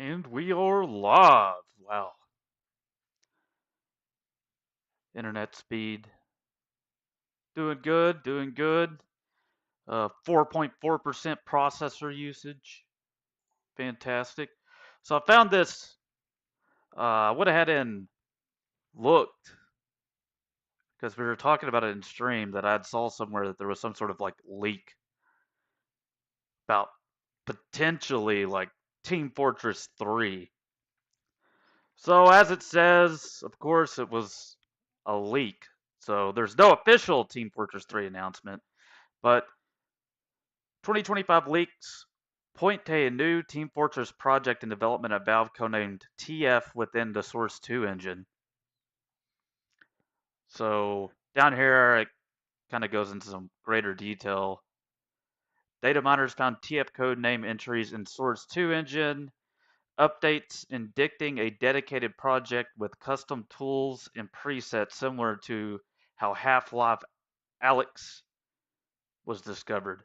And we are live. Wow. Internet speed. Doing good, doing good. 4.4% processor usage. Fantastic. So I found this. I went ahead and looked because we were talking about it in stream that I saw somewhere that there was some sort of like leak about potentially like Team Fortress 3. So as it says, of course, it was a leak. So there's no official Team Fortress 3 announcement. But 2025 leaks point to a new Team Fortress project in development at Valve codenamed TF within the Source 2 engine. So down here, it kind of goes into some greater detail. Data miners found TF code name entries in Source 2 engine, updates indicting a dedicated project with custom tools and presets similar to how Half-Life Alyx was discovered.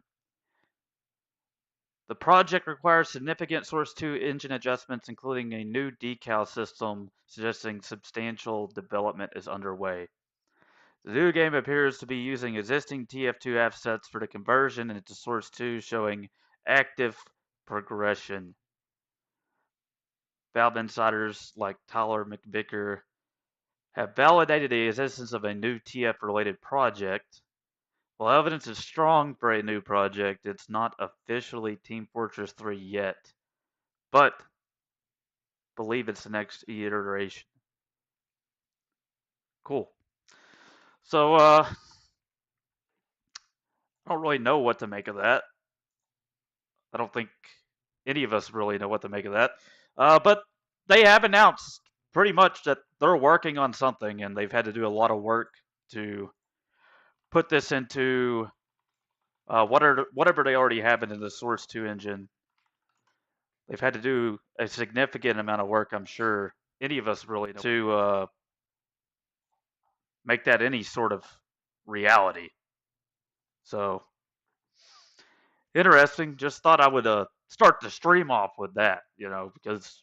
The project requires significant Source 2 engine adjustments, including a new decal system, suggesting substantial development is underway. The new game appears to be using existing TF2 assets for the conversion into Source 2, showing active progression. Valve insiders like Tyler McVicker have validated the existence of a new TF-related project. While evidence is strong for a new project, it's not officially Team Fortress 3 yet, but believe it's the next iteration. Cool. So, I don't really know what to make of that. I don't think any of us really know what to make of that. But they have announced pretty much that they're working on something, and they've had to do a lot of work to put this into whatever they already have in the Source 2 engine. They've had to do a significant amount of work, I'm sure any of us really know, to make that any sort of reality. So, interesting. Just thought I would start the stream off with that, because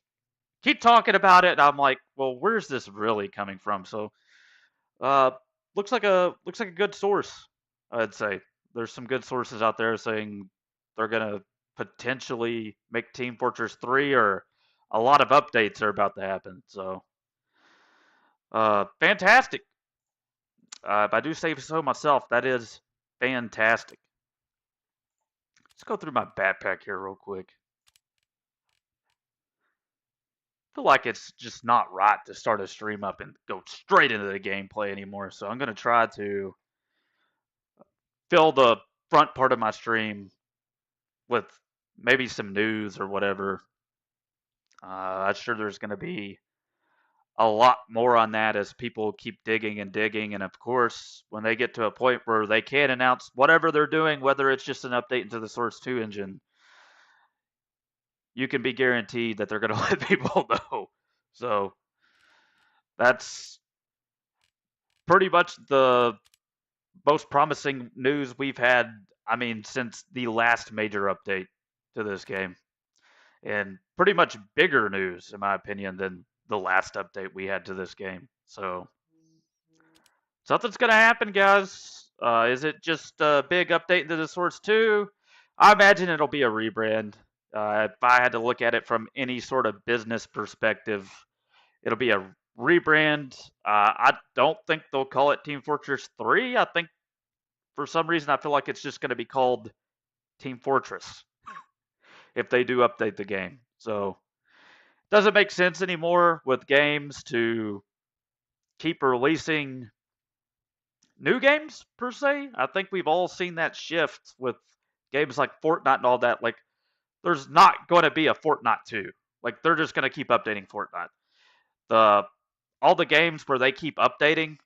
keep talking about it, and I'm like, well, where's this really coming from? So, uh, looks like a good source. I'd say there's some good sources out there saying they're gonna potentially make Team Fortress 3, or a lot of updates are about to happen. So, fantastic. If I do say so myself, that is fantastic. Let's go through my backpack here real quick. Feel like it's just not right to start a stream up and go straight into the gameplay anymore. So I'm gonna try to fill the front part of my stream with maybe some news or whatever. I'm sure there's gonna be a lot more on that as people keep digging and digging. And of course, when they get to a point where they can announce whatever they're doing, whether it's just an update into the Source 2 engine, you can be guaranteed that they're going to let people know. So that's pretty much the most promising news we've had, I mean, since the last major update to this game. And pretty much bigger news, in my opinion, than the last update we had to this game. So something's going to happen, guys. Is it just a big update into the Source 2? I imagine it'll be a rebrand. If I had to look at it from any sort of business perspective, it'll be a rebrand. I don't think they'll call it Team Fortress 3. I think for some reason I feel like it's just going to be called Team Fortress if they do update the game. So it doesn't make sense anymore with games to keep releasing new games per se. I think we've all seen that shift with games like Fortnite and all that. Like, there's not going to be a Fortnite 2. Like, they're just going to keep updating Fortnite. The all the games where they keep updating,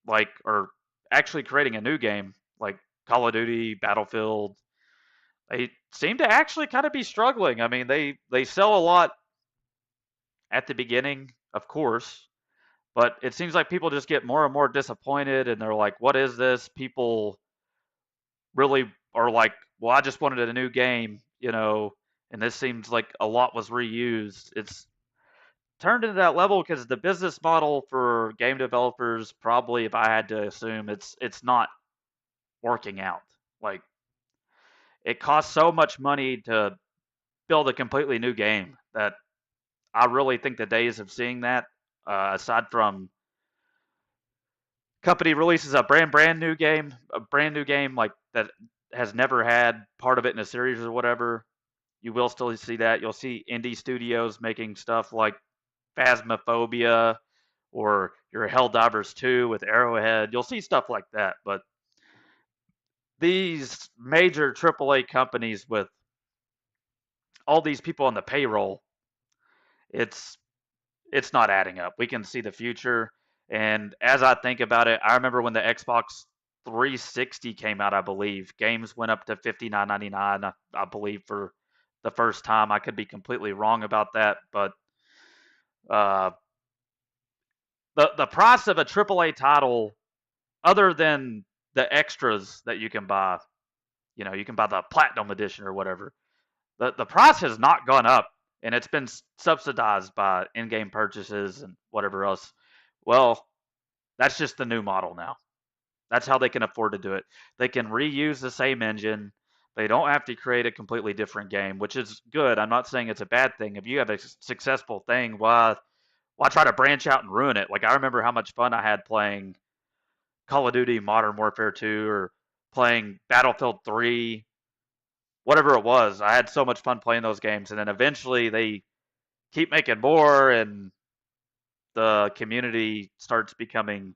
like, or actually creating a new game, like Call of Duty, Battlefield, they seem to actually kind of be struggling. I mean, they sell a lot at the beginning, of course, but it seems like people just get more and more disappointed, and they're like, "What is this?" People really are like, "Well, I just wanted a new game," and this seems like a lot was reused. It's turned into that level because the business model for game developers probably, if I had to assume, it's not working out. Like it costs so much money to build a completely new game that I really think the days of seeing that, aside from company releases a brand new game like that has never had part of it in a series or whatever, you will still see that. You'll see indie studios making stuff like Phasmophobia or your Helldivers 2 with Arrowhead. You'll see stuff like that, but these major AAA companies with all these people on the payroll, it's it's not adding up. We can see the future, and as I think about it, I remember when the Xbox 360 came out. I believe games went up to $59.99. I believe for the first time. I could be completely wrong about that, but uh, the price of a AAA title, other than the extras that you can buy, you can buy the platinum edition or whatever. The price has not gone up, and it's been subsidized by in-game purchases and whatever else. Well, that's just the new model now. That's how they can afford to do it. They can reuse the same engine. They don't have to create a completely different game, which is good. I'm not saying it's a bad thing. If you have a successful thing, why try to branch out and ruin it? Like I remember how much fun I had playing Call of Duty Modern Warfare 2 or playing Battlefield 3, whatever it was. I had so much fun playing those games, and then eventually they keep making more, and the community starts becoming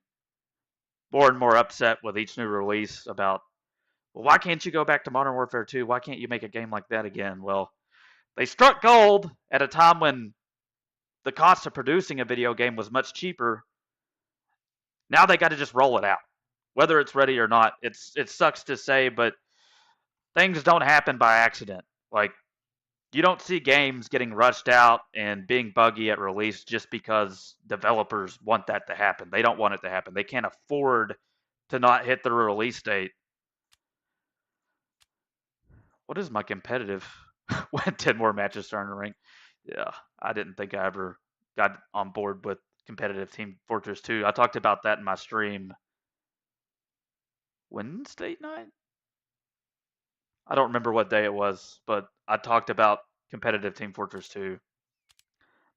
more and more upset with each new release about, well, why can't you go back to Modern Warfare 2? Why can't you make a game like that again? Well, they struck gold at a time when the cost of producing a video game was much cheaper. Now they got to just roll it out, whether it's ready or not. It sucks to say, but things don't happen by accident. Like you don't see games getting rushed out and being buggy at release just because developers want that to happen. They don't want it to happen. They can't afford to not hit the release date. What is my competitive? Went 10 more matches starting to rank. Yeah, I didn't think I ever got on board with competitive Team Fortress 2. I talked about that in my stream Wednesday night. I don't remember what day it was, but I talked about competitive Team Fortress 2.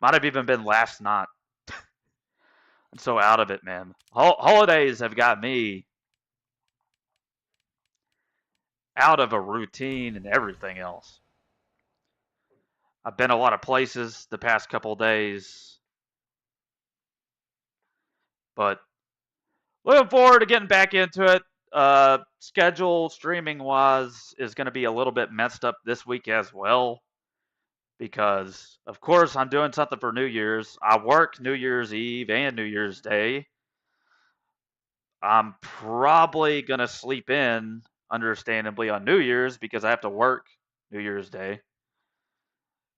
Might have even been last night. I'm so out of it, man. Holidays have got me out of a routine and everything else. I've been a lot of places the past couple days, but looking forward to getting back into it. Schedule streaming wise is going to be a little bit messed up this week as well because, of course, I'm doing something for New Year's. I work New Year's Eve and New Year's Day. I'm probably going to sleep in, understandably, on New Year's because I have to work New Year's Day.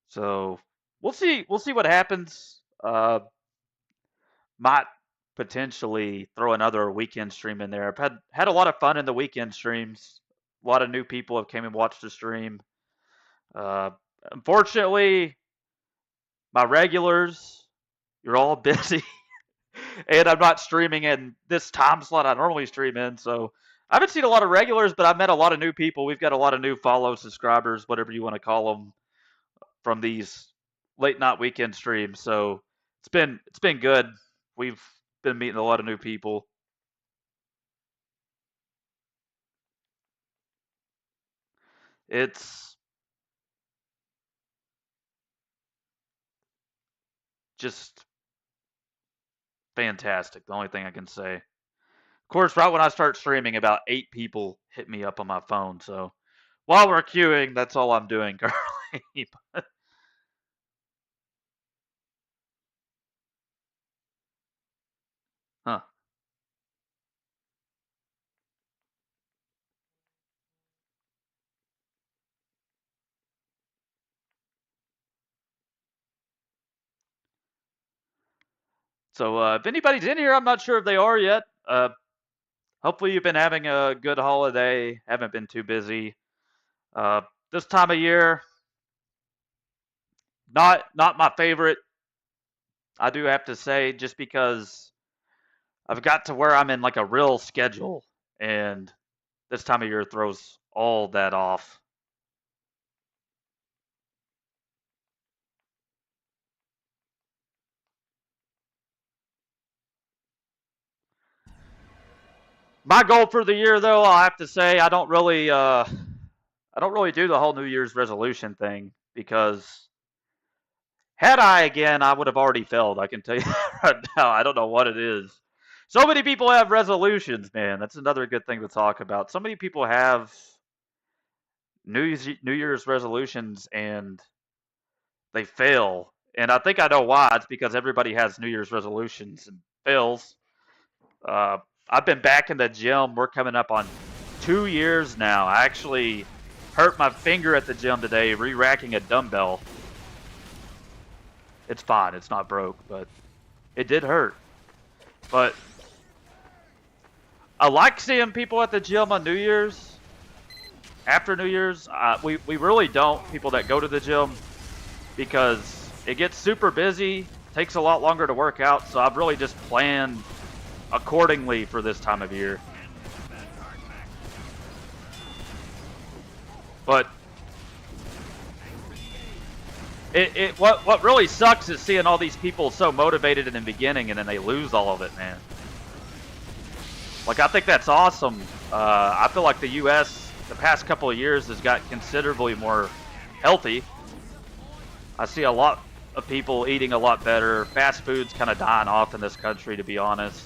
So we'll see. We'll see what happens. Might potentially throw another weekend stream in there. I've had a lot of fun in the weekend streams. A lot of new people have came and watched the stream. Uh, Unfortunately, my regulars, you're all busy, and I'm not streaming in this time slot I normally stream in. So I haven't seen a lot of regulars, but I've met a lot of new people. We've got a lot of new follow subscribers, whatever you want to call them, from these late night weekend streams. So it's been good. We've been meeting a lot of new people. It's just fantastic. The only thing I can say. Of course, right when I start streaming, about 8 people hit me up on my phone. So while we're queuing, that's all I'm doing currently. Huh. So if anybody's in here, I'm not sure if they are yet. Hopefully you've been having a good holiday. Haven't been too busy. Uh, this time of year, Not my favorite. I do have to say, just because I've got to where I'm in like a real schedule, and this time of year throws all that off. My goal for the year, though, I'll have to say, I don't really do the whole New Year's resolution thing, because had I again, I would have already failed. I can tell you right now. I don't know what it is. So many people have resolutions, man. That's another good thing to talk about. So many people have New Year's resolutions and they fail. And I think I know why. It's because everybody has New Year's resolutions and fails. Uh, I've been back in the gym. We're coming up on 2 years now. I actually hurt my finger at the gym today re-racking a dumbbell. It's fine. It's not broke, but it did hurt. But I like seeing people at the gym on New Year's. After New Year's, we really don't, people that go to the gym, because it gets super busy, takes a lot longer to work out, so I've really just planned accordingly for this time of year. But what really sucks is seeing all these people so motivated in the beginning and then they lose all of it, man. Like, I think that's awesome. I feel like the U.S. the past couple of years has got considerably more healthy. I see a lot of people eating a lot better. Fast food's kind of dying off in this country, to be honest.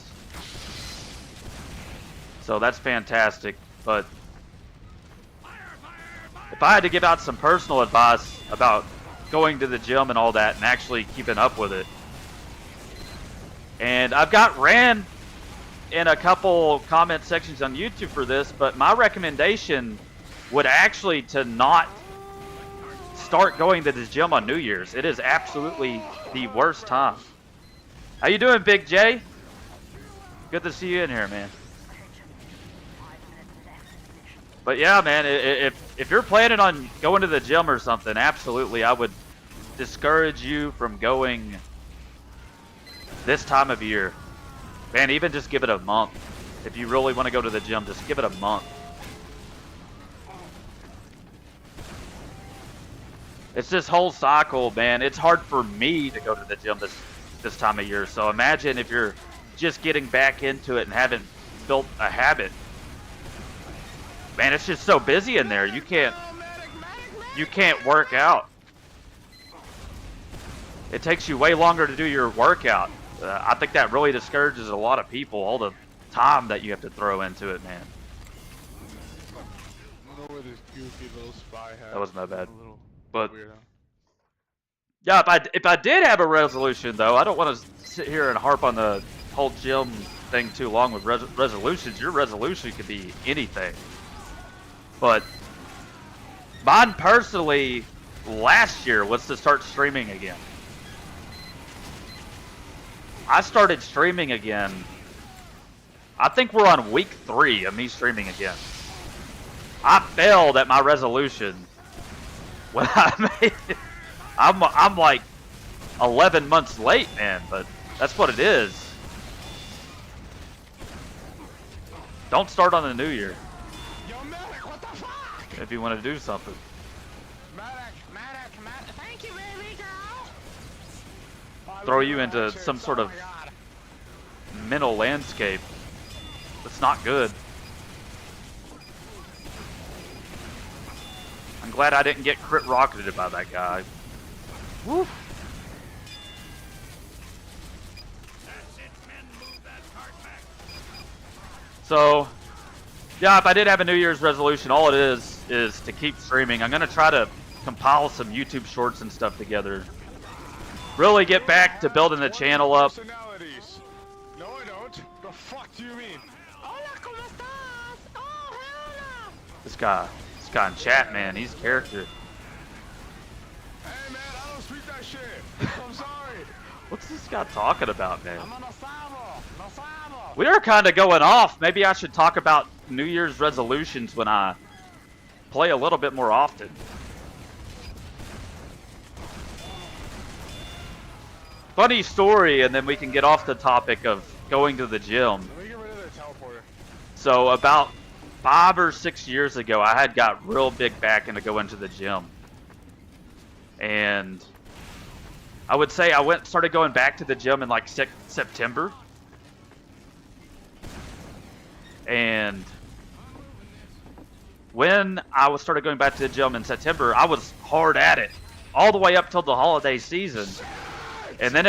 So that's fantastic. But if I had to give out some personal advice about going to the gym and all that and actually keeping up with it, and I've got ran in a couple comment sections on YouTube for this, but my recommendation would actually to not start going to the gym on New Year's. It is absolutely the worst time. How you doing, Big J? Good to see you in here, man. But yeah, man, if you're planning on going to the gym or something, absolutely, I would discourage you from going this time of year. Man, even just give it a month. If you really want to go to the gym, just give it a month. It's this whole cycle, man. It's hard for me to go to the gym this time of year. So imagine if you're just getting back into it and haven't built a habit. Man, it's just so busy in there. You can't work out. It takes you way longer to do your workout. I think that really discourages a lot of people, all the time that you have to throw into it, man. That wasn't that bad. But yeah, if I did have a resolution, though, I don't want to sit here and harp on the whole gym thing too long with resolutions. Your resolution could be anything. But mine personally, last year, was to start streaming again. I started streaming again. I think we're on week 3 of me streaming again. I failed at my resolution when I made it. I'm like 11 months late, man, but that's what it is. Don't start on the new year. Yo, Medic, what the fuck? If you want to do something. Medic, thank you, baby girl. Throw you into some sort of mental landscape that's not good. I'm glad I didn't get crit rocketed by that guy. Woo. So, yeah, if I did have a New Year's resolution, all it is to keep streaming. I'm going to try to compile some YouTube shorts and stuff together. Really get back to building the channel up. No, I don't. The fuck do you mean? Hola, ¿cómo estás? Oh, hell no. This guy in chat, man, he's a character. Hey, man, I don't speak that shit. I'm sorry. What's this guy talking about, man? I'm on a sabo. We are kind of going off. Maybe I should talk about New Year's resolutions when I play a little bit more often. funny story, and then we can get off the topic of going to the gym. Let me get rid of the teleporter. So about 5 or 6 years ago, I had got real big back into going to the gym. And I would say I started going back to the gym in like September. And when I started going back to the gym in September, I was hard at it all the way up till the holiday season. And then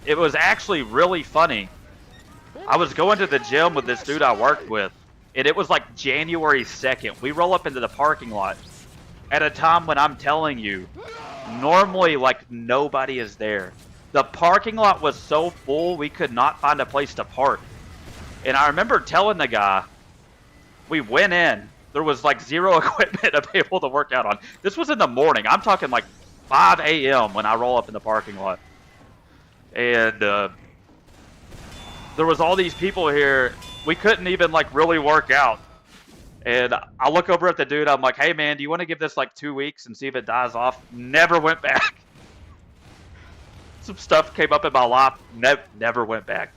it was actually really funny. I was going to the gym with this dude I worked with, and it was like January 2nd. We roll up into the parking lot at a time when I'm telling you, normally like nobody is there. The parking lot was so full we could not find a place to park. And I remember telling the guy, we went in, there was like zero equipment available to work out on. This was in the morning. I'm talking like 5 a.m. when I roll up in the parking lot. And there was all these people here. We couldn't even like really work out. And I look over at the dude. I'm like, hey man, do you want to give this like 2 weeks and see if it dies off? Never went back. Some stuff came up in my life. Never went back.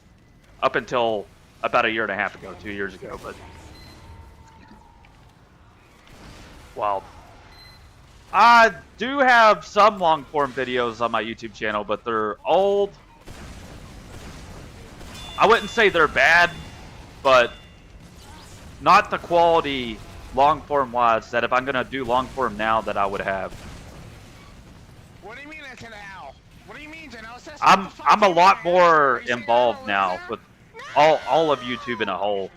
Up until about 1.5 years ago, 2 years ago. But well, I do have some long form videos on my YouTube channel, but they're old. I wouldn't say they're bad, but not the quality long form wise that if I'm gonna do long form now that I would have. What do you mean that's an owl? What do you mean, Janelle? I'm a lot more involved now with all of YouTube in a whole.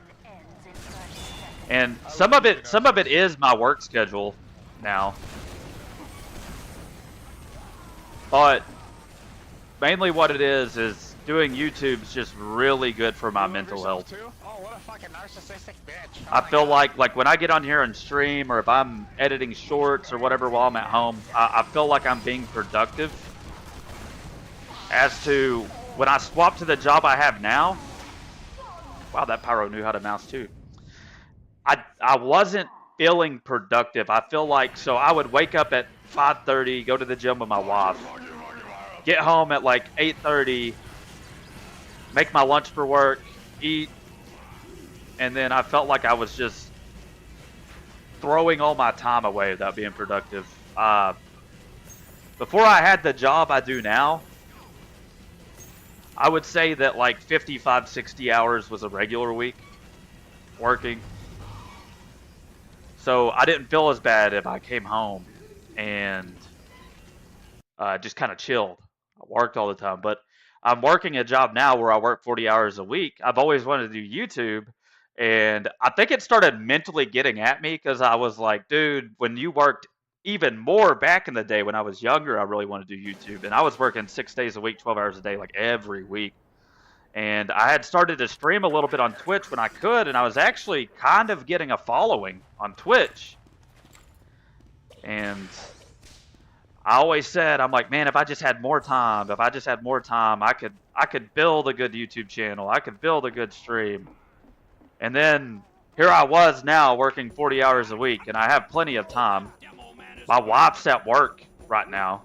And some of it is my work schedule now. But mainly what it is doing YouTube's just really good for my mental health. Oh, what a fucking narcissistic bitch. I feel like when I get on here and stream, or if I'm editing shorts or whatever while I'm at home, I feel like I'm being productive. As to when I swap to the job I have now, wow, that pyro knew how to mouse too. I wasn't feeling productive. I feel like, so I would wake up at 5:30, go to the gym with my wife, get home at like 8:30, make my lunch for work, eat, and then I felt like I was just throwing all my time away without being productive. Before I had the job I do now, I would say that like 55, 60 hours was a regular week working. So I didn't feel as bad if I came home and just kind of chilled. I worked all the time, but I'm working a job now where I work 40 hours a week. I've always wanted to do YouTube, and I think it started mentally getting at me because I was like, dude, when you worked even more back in the day when I was younger, I really wanted to do YouTube. And I was working 6 days a week, 12 hours a day, like every week. And I had started to stream a little bit on Twitch when I could, and I was actually kind of getting a following on Twitch. And I always said, I'm like, man, if I just had more time, I could build a good YouTube channel. I could build a good stream. And then here I was now working 40 hours a week, and I have plenty of time. My wife's at work right now.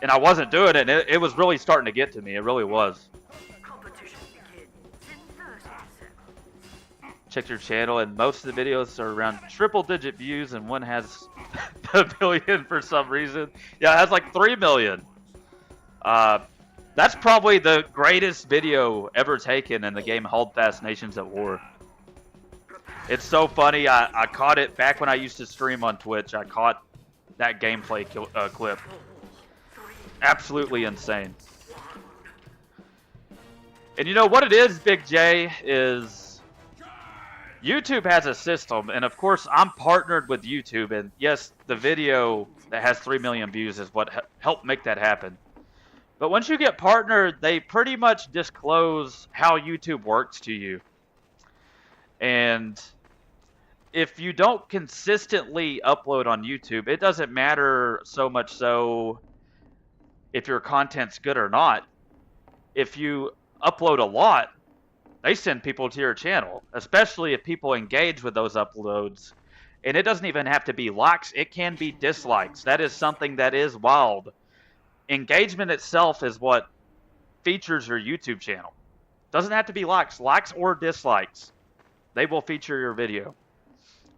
And I wasn't doing it, and it was really starting to get to me. It really was. Check your channel, and most of the videos are around triple-digit views, and one has a billion for some reason. Yeah, it has like 3 million. That's probably the greatest video ever taken in the game Holdfast Nations at War. It's so funny. I caught it back when I used to stream on Twitch. I caught that gameplay clip. Absolutely insane. And you know what it is, Big J, is YouTube has a system, and of course I'm partnered with YouTube, and yes, the video that has 3 million views is what helped make that happen. But once you get partnered, they pretty much disclose how YouTube works to you. And if you don't consistently upload on YouTube, it doesn't matter so much so if your content's good or not. If you upload a lot, they send people to your channel, especially if people engage with those uploads. And it doesn't even have to be likes, it can be dislikes. That is something that is wild. engagement itself is what features your YouTube channel. Doesn't have to be likes or dislikes. They will feature your video.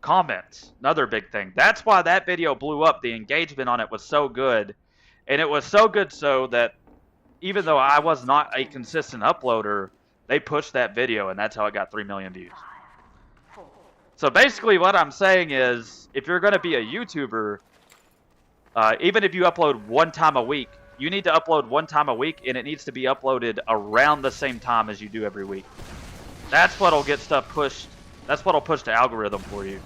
Comments, another big thing. That's why that video blew up. The engagement on it was so good. And it was so good so that even though I was not a consistent uploader, they pushed that video, and that's how it got 3 million views. So basically what I'm saying is, if you're going to be a YouTuber, even if you upload 1 time a week, you need to upload 1 time a week, and it needs to be uploaded around the same time as you do every week. That's what'll get stuff pushed. That's what'll push the algorithm for you.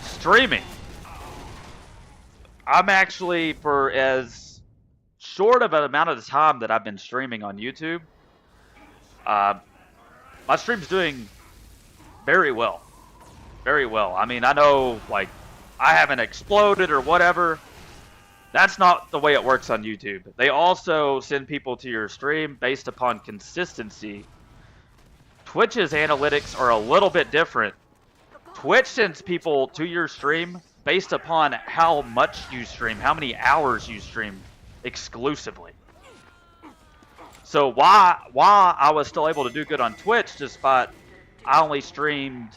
Streaming. I'm actually, for as short of an amount of time that I've been streaming on YouTube, my stream's doing very well. Very well. I mean, I know, like, I haven't exploded or whatever. That's not the way it works on YouTube. They also send people to your stream based upon consistency. Twitch's analytics are a little bit different. Twitch sends people to your stream based upon how much you stream, how many hours you stream exclusively. So why I was still able to do good on Twitch despite I only streamed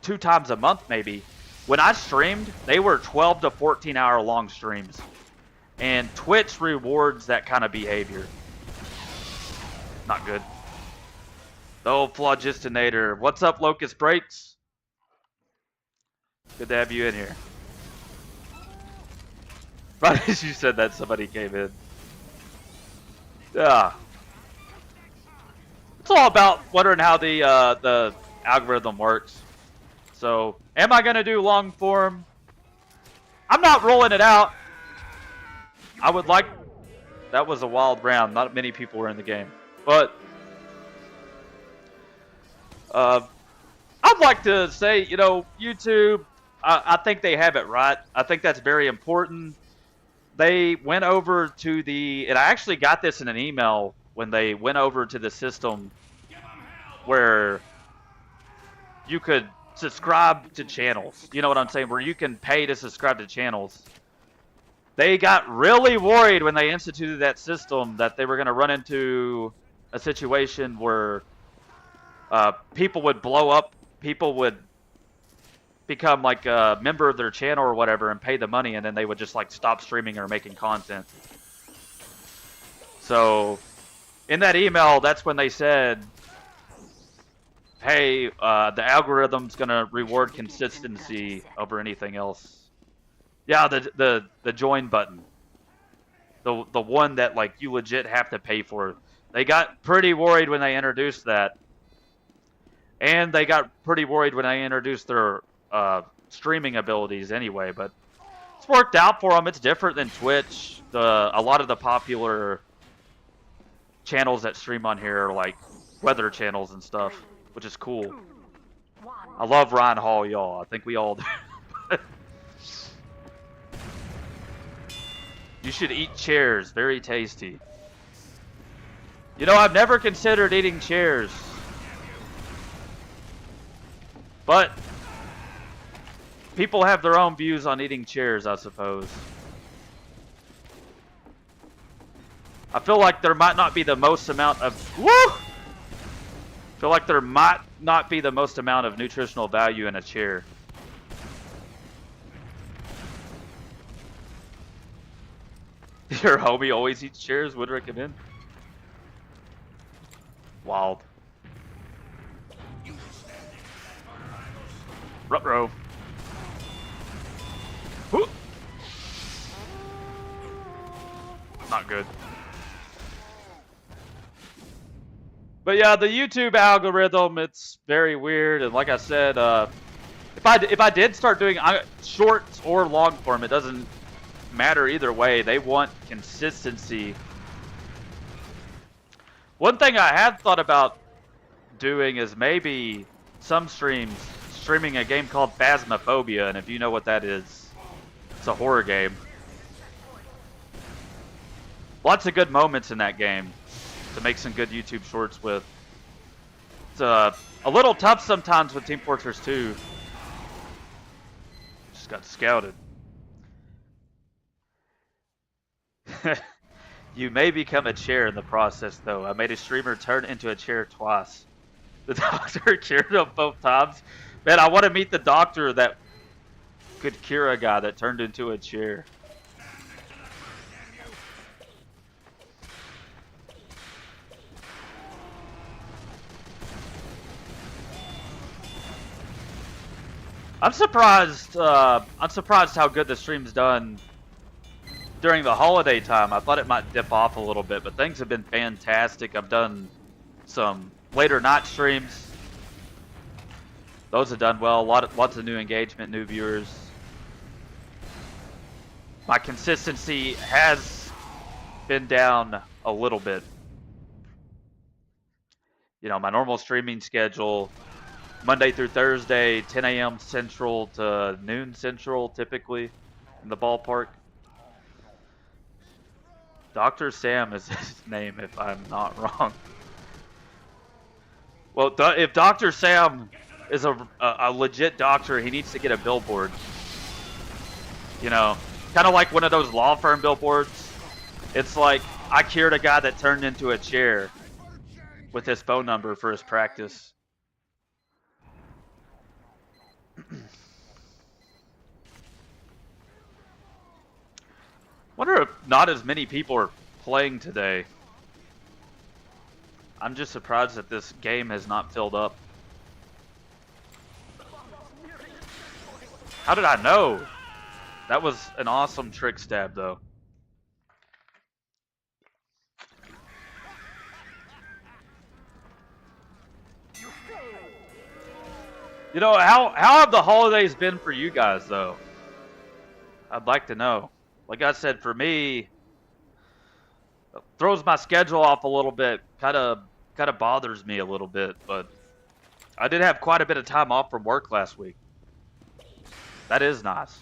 2 times a month maybe. When I streamed, they were 12 to 14 hour long streams. And Twitch rewards that kind of behavior. Not good. The old Phlogistinator. What's up, Locust Breaks? Good to have you in here. Right as you said that, somebody came in. Yeah. It's all about wondering how the algorithm works. So, am I going to do long form? I'm not rolling it out. I would like... That was a wild round. Not many people were in the game. But... I'd like to say, you know, YouTube, I think they have it right. I think that's very important. They went over to the... And I actually got this in an email when they went over to the system where you could subscribe to channels. You know what I'm saying? Where you can pay to subscribe to channels. They got really worried when they instituted that system that they were going to run into a situation where people would blow up, people would become like a member of their channel or whatever and pay the money, and then they would just like stop streaming or making content. So in that email, that's when they said, hey, the algorithm's gonna reward consistency over anything else. Yeah, the join button, the one that like you legit have to pay for. They got pretty worried when they introduced that, and they got pretty worried when they introduced their streaming abilities anyway. But it's worked out for them. It's different than Twitch. A lot of the popular channels that stream on here are like weather channels and stuff, which is cool. I love Ryan Hall, y'all. I think we all do. You should eat chairs. Very tasty. You know, I've never considered eating chairs. But people have their own views on eating chairs, I suppose. I feel like there might not be the most amount of... Woo! I feel like there might not be the most amount of nutritional value in a chair. Your homie always eats chairs, would recommend. Wild. Ruh-roh. Whoo! Not good. But yeah, the YouTube algorithm, it's very weird, and like I said, if I did start doing shorts or long form, it doesn't matter either way. They want consistency. One thing I had thought about doing is maybe some streaming a game called Phasmophobia, and if you know what that is, it's a horror game. Lots of good moments in that game to make some good YouTube shorts with. It's a little tough sometimes with Team Fortress 2. Just got scouted. You may become a chair in the process, though. I made a streamer turn into a chair twice. The doctor cured him both times. Man, I want to meet the doctor that could cure a guy that turned into a chair. I'm surprised. I'm surprised how good the stream's done during the holiday time. I thought it might dip off a little bit, but things have been fantastic. I've done some later night streams. Those have done well. Lots of new engagement, new viewers. My consistency has been down a little bit. You know, my normal streaming schedule, Monday through Thursday, 10 a.m. Central to noon Central, typically, in the ballpark. Dr. Sam is his name, if I'm not wrong. Well, if Dr. Sam is a legit doctor, he needs to get a billboard. You know, kind of like one of those law firm billboards. It's like, I cured a guy that turned into a chair with his phone number for his practice. Wonder if not as many people are playing today. I'm just surprised that this game has not filled up. How did I know? That was an awesome trick stab, though. You know, how have the holidays been for you guys, though? I'd like to know. Like I said, for me, it throws my schedule off a little bit. Kind of bothers me a little bit, but I did have quite a bit of time off from work last week. That is nice.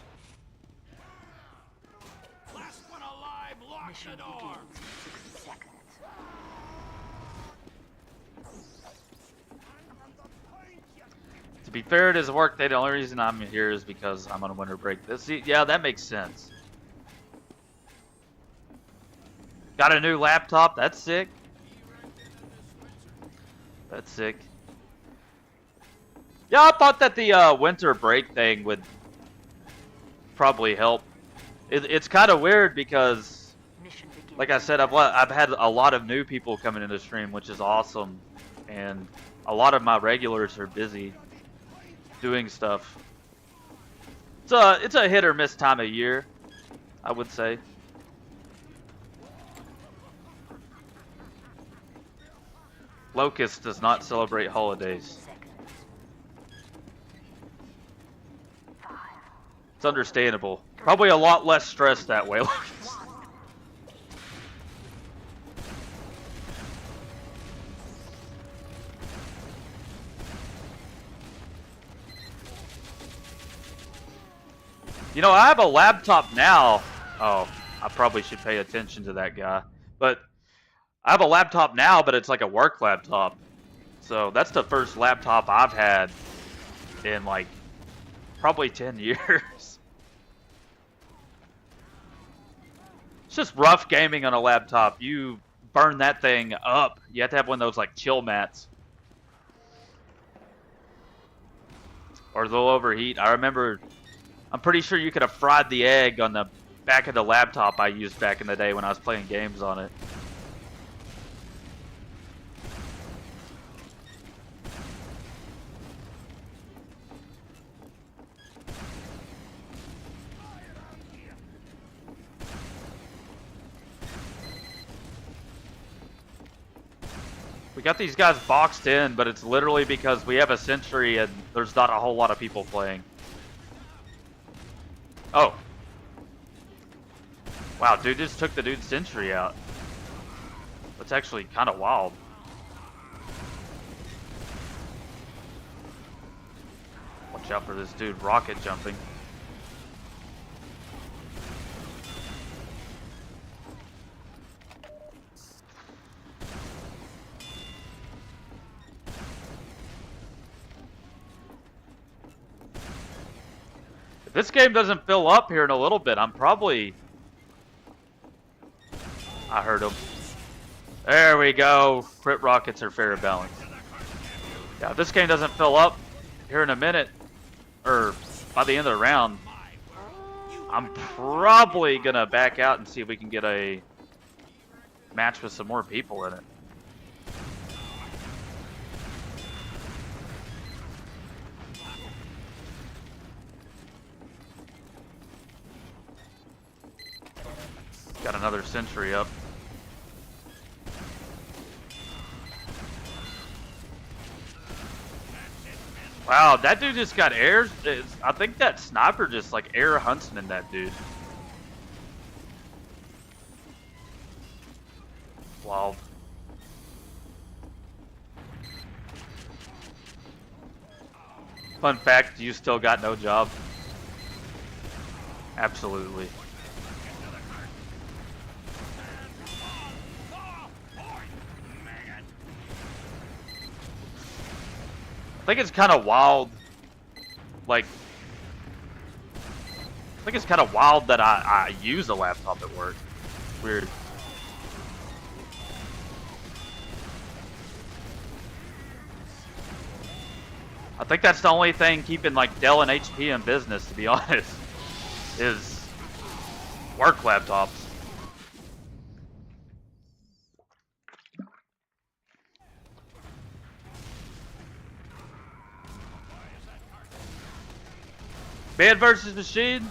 Last one alive, lock the door. To be fair, it is work day. The only reason I'm here is because I'm on winter break. Yeah, that makes sense. Got a new laptop. That's sick. That's sick. Yeah, I thought that the winter break thing would probably help. It's kind of weird because, like I said, I've had a lot of new people coming into the stream, which is awesome, and a lot of my regulars are busy doing stuff. It's a hit or miss time of year, I would say. Locust does not celebrate holidays. It's understandable. Probably a lot less stress that way. You know, I have a laptop now. Oh, I probably should pay attention to that guy. But I have a laptop now, but it's like a work laptop. So that's the first laptop I've had in like probably 10 years. It's just rough gaming on a laptop. You burn that thing up. You have to have one of those like chill mats, or they'll overheat. I remember, I'm pretty sure you could have fried the egg on the back of the laptop I used back in the day when I was playing games on it. We got these guys boxed in, but it's literally because we have a sentry and there's not a whole lot of people playing. Oh. Wow, dude just took the dude's sentry out. That's actually kind of wild. Watch out for this dude rocket jumping. If this game doesn't fill up here in a little bit, I'm probably I heard him. There we go. Crit rockets are fair balance. Yeah, if this game doesn't fill up here in a minute, or by the end of the round, I'm probably gonna back out and see if we can get a match with some more people in it. Got another sentry up. Wow, that dude just got airs. I think that sniper just like air huntsman that dude. Wow. Fun fact, you still got no job. Absolutely. I think it's kind of wild, like, I think it's kind of wild that I use a laptop at work. Weird. I think that's the only thing keeping like Dell and HP in business, to be honest, is work laptops. Man versus Machine?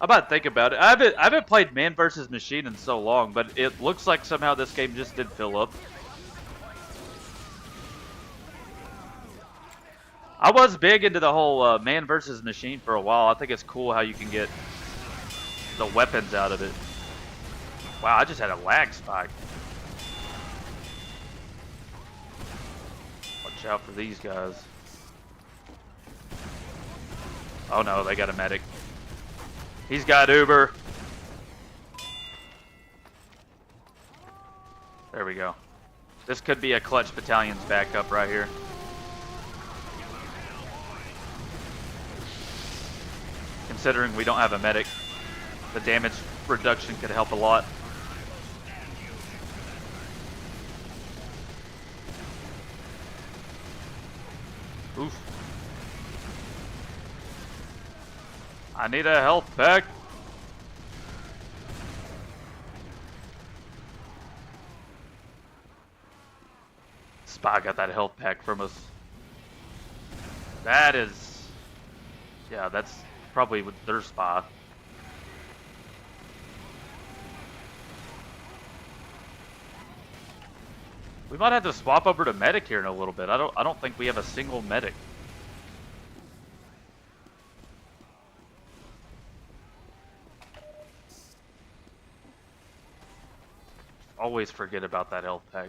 I'm about to think about it. I haven't played Man versus Machine in so long, but it looks like somehow this game just did fill up. I was big into the whole Man versus Machine for a while. I think it's cool how you can get the weapons out of it. Wow, I just had a lag spike. Watch out for these guys. Oh no, they got a medic. He's got Uber. There we go. This could be a clutch battalion's backup right here. Considering we don't have a medic, the damage reduction could help a lot. Oof. I need a health pack. Spy got that health pack from us. That is... yeah, that's probably with their Spy. We might have to swap over to medic here in a little bit. I don't think we have a single medic. Always forget about that health pack.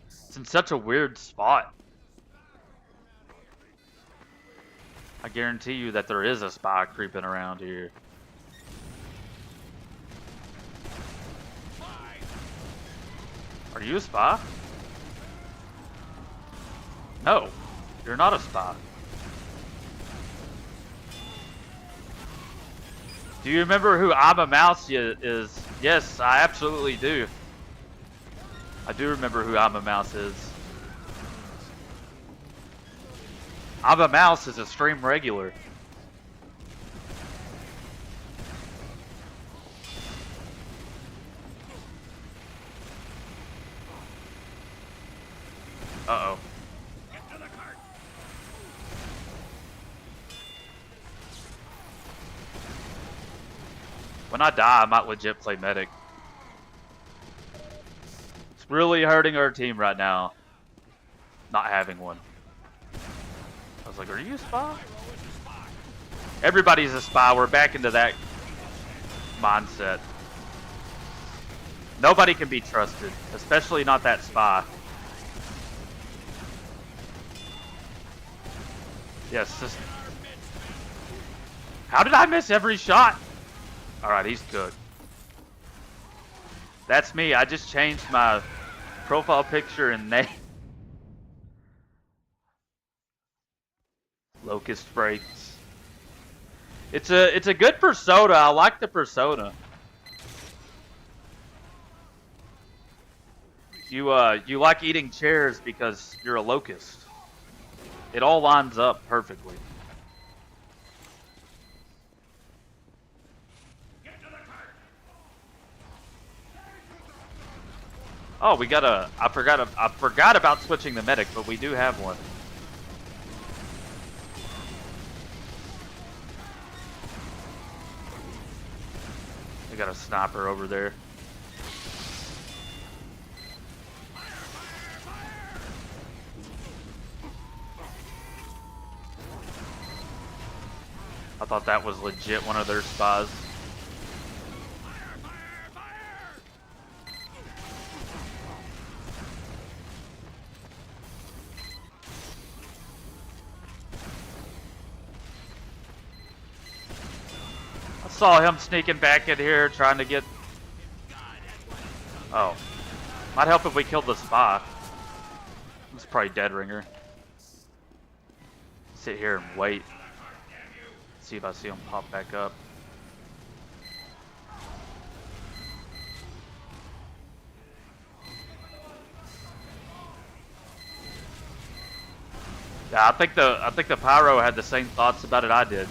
It's in such a weird spot. I guarantee you that there is a Spy creeping around here. Are you a Spy? No, you're not a Spy. Do you remember who I'm a Mouse is? Yes, I absolutely do. I do remember who I'm a Mouse is. I'm a Mouse is a stream regular. Uh-oh. When I die, I might legit play medic. It's really hurting our team right now, not having one. I was like, are you a Spy? Everybody's a Spy. We're back into that mindset. Nobody can be trusted, especially not that Spy. Yes, just... how did I miss every shot? Alright, he's good. That's me. I just changed my profile picture and name. Locust breaks. It's a good persona. I like the persona. You like eating chairs because you're a locust. It all lines up perfectly. Oh, we got a. I forgot about switching the medic, but we do have one. We got a sniper over there. I thought that was legit one of their spies. I saw him sneaking back in here trying to get... Oh. Might help if we killed the spy. It's probably Dead Ringer. Sit here and wait. See if I see him pop back up. Yeah, I think the Pyro had the same thoughts about it I did.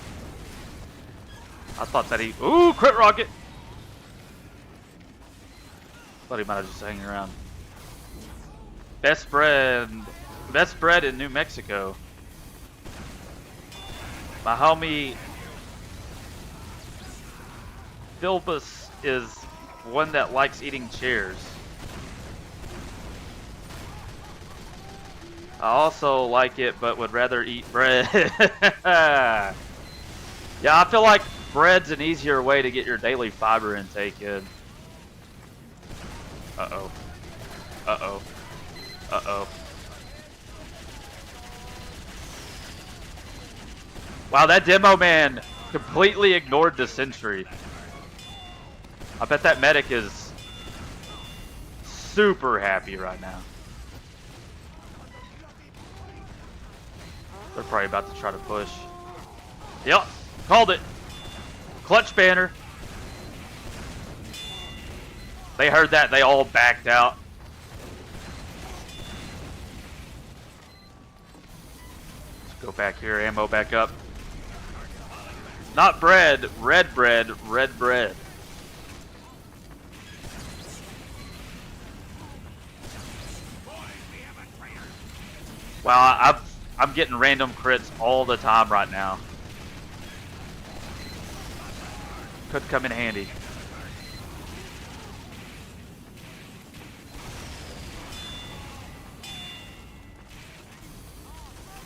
I thought that he... Ooh, crit rocket! Thought he might have just hanging around. Best bread in New Mexico. My homie Philbus is one that likes eating chairs. I also like it, but would rather eat bread. Yeah, I feel like bread's an easier way to get your daily fiber intake in. Uh-oh. Uh-oh. Uh-oh. Wow, that demo man completely ignored the sentry. I bet that medic is super happy right now. They're probably about to try to push. Yep, called it. Clutch banner. They heard that, they all backed out. Let's go back here, ammo back up. Not bread, red bread, red bread. Wow, I'm getting random crits all the time right now. Could come in handy.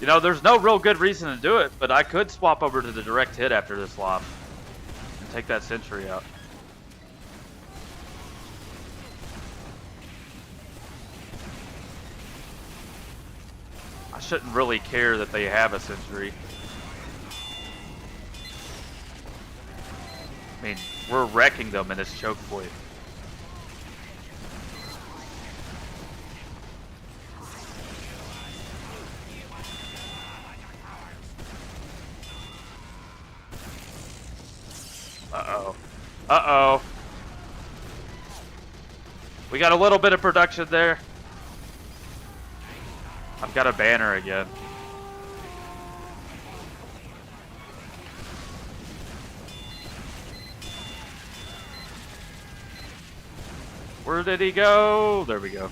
You know, there's no real good reason to do it, but I could swap over to the direct hit after this lop and take that sentry out. I shouldn't really care that they have a sentry. I mean, we're wrecking them in this choke point. Uh-oh. Uh-oh. We got a little bit of production there. I've got a banner again. Where did he go? There we go.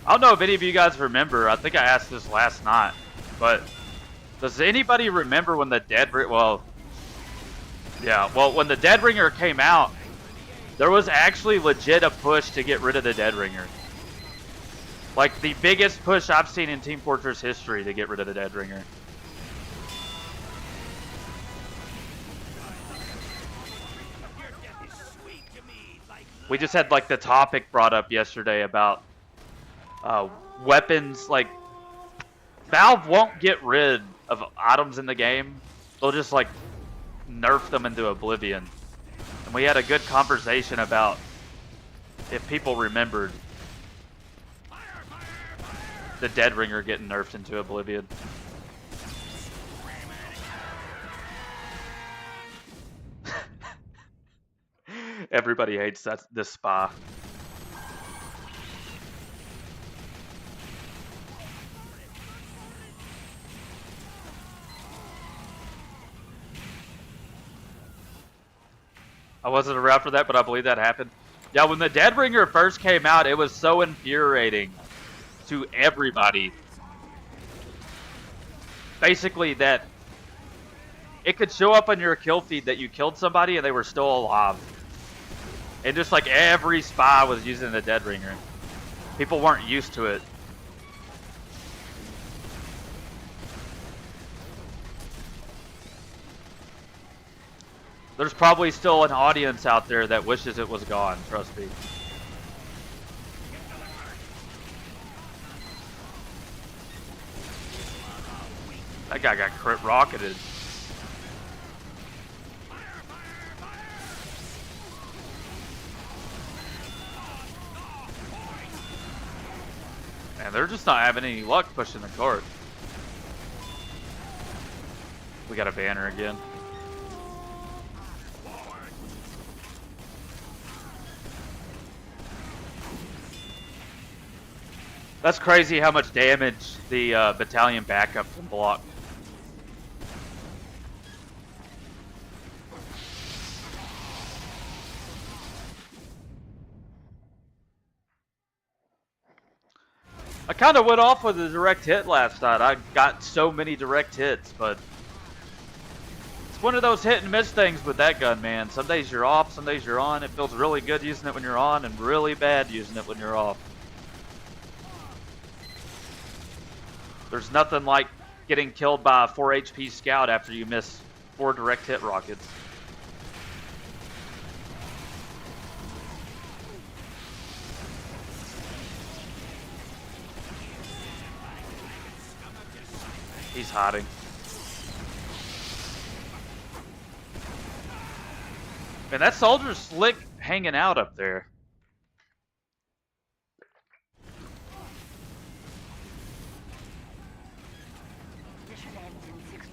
I don't know if any of you guys remember. I think I asked this last night, but does anybody remember when the Dead Ringer? Well, yeah. Well, when the Dead Ringer came out, there was actually legit a push to get rid of the Dead Ringer. Like the biggest push I've seen in Team Fortress history to get rid of the Dead Ringer. We just had like the topic brought up yesterday about weapons. Like Valve won't get rid of items in the game. They'll just like nerf them into oblivion. And we had a good conversation about if people remembered. the Dead Ringer getting nerfed into oblivion. Everybody hates this spa. I wasn't around for that, but I believe that happened. Yeah, when the Dead Ringer first came out, it was so infuriating to everybody. Basically, that it could show up on your kill feed that you killed somebody and they were still alive. And just like every spy was using the Dead Ringer. People weren't used to it. There's probably still an audience out there that wishes it was gone, trust me. That guy got crit rocketed. And they're just not having any luck pushing the cart. We got a banner again. That's crazy how much damage the battalion backup can block. I kind of went off with a direct hit last night. I got so many direct hits, but it's one of those hit and miss things with that gun, man. Some days you're off, some days you're on. It feels really good using it when you're on and really bad using it when you're off. There's nothing like getting killed by a 4 HP scout after you miss 4 direct hit rockets. He's hiding. Man, that soldier's slick hanging out up there.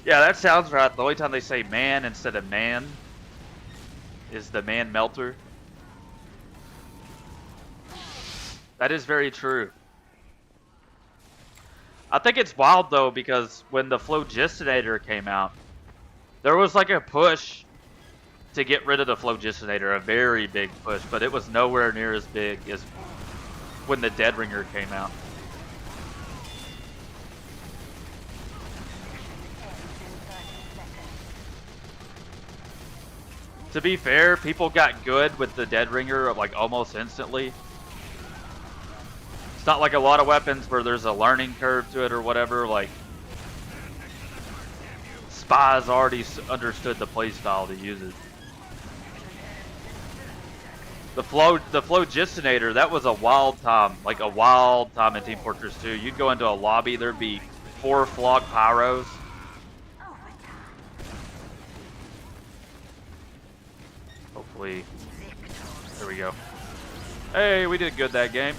Yeah, that sounds right. The only time they say man instead of man is the man melter. That is very true. I think it's wild though because when the Phlogistonator came out, there was like a push to get rid of the Phlogistonator, a very big push, but it was nowhere near as big as when the Dead Ringer came out. To be fair, people got good with the Dead Ringer like almost instantly. It's not like a lot of weapons where there's a learning curve to it or whatever. Like, spies already understood the playstyle to use it. The Phlogistonator, that was a wild time, like a wild time in Team Fortress 2. You'd go into a lobby, there'd be 4 Flog Pyros. Hopefully, there we go. Hey, we did good that game.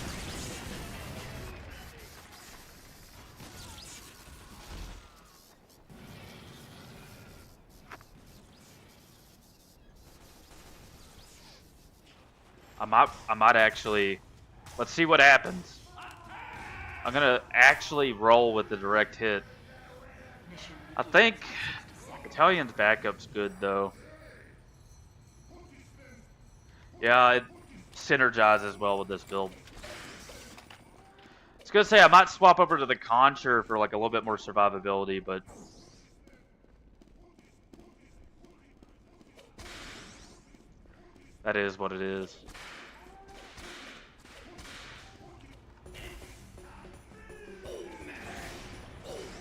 I might actually, let's see what happens. I'm gonna actually roll with the direct hit. I think Battalion's backup's good though. Yeah, it synergizes well with this build. I was gonna say I might swap over to the Concher for like a little bit more survivability, but that is what it is.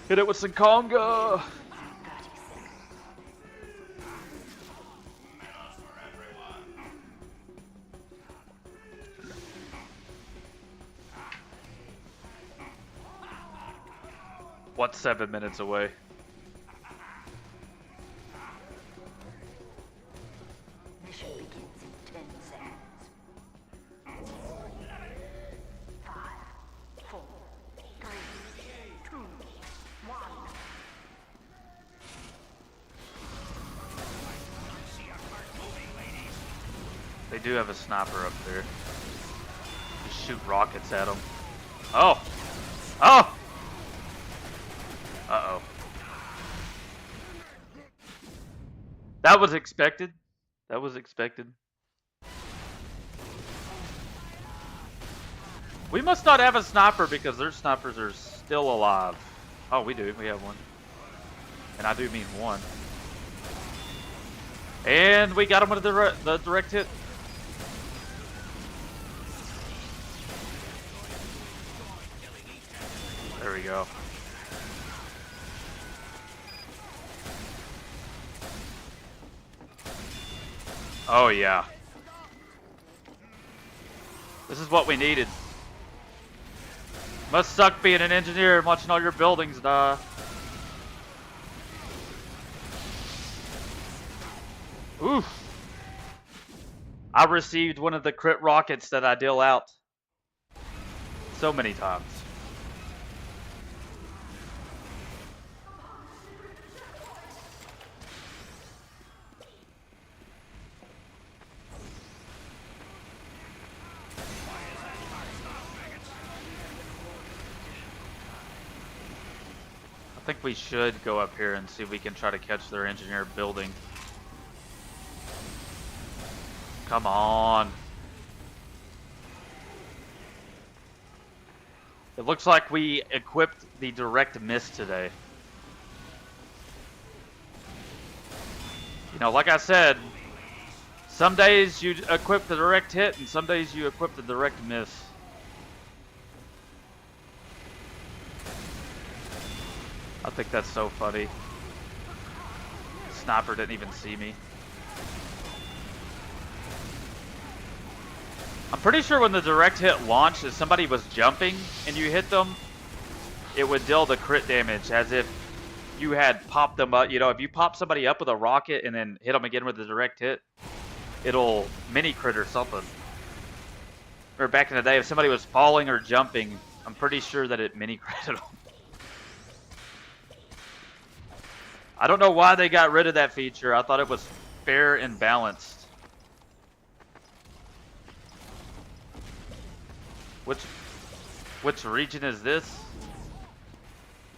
Hit it with some conga. What's 7 minutes away? Mission begins in 10 seconds. 5, 4, 3, do have a sniper up there. Just shoot rockets at them. Oh! Oh! Uh-oh. That was expected. That was expected. We must not have a sniper because their snipers are still alive. Oh, we do. We have one. And I do mean one. And we got him with the direct hit. There we go. Oh yeah. This is what we needed. Must suck being an engineer and watching all your buildings die. Oof. I received one of the crit rockets that I deal out so many times. I think we should go up here and see if we can try to catch their engineer building. Come on. It looks like we equipped the direct miss today. You know, like I said, some days you equip the direct hit and some days you equip the direct miss. I think that's so funny. Sniper didn't even see me. I'm pretty sure when the direct hit launched, if somebody was jumping and you hit them, it would deal the crit damage as if you had popped them up. You know, if you pop somebody up with a rocket and then hit them again with the direct hit, it'll mini crit or something. Or back in the day, if somebody was falling or jumping, I'm pretty sure that it mini critted them. I don't know why they got rid of that feature. I thought it was fair and balanced. Which region is this?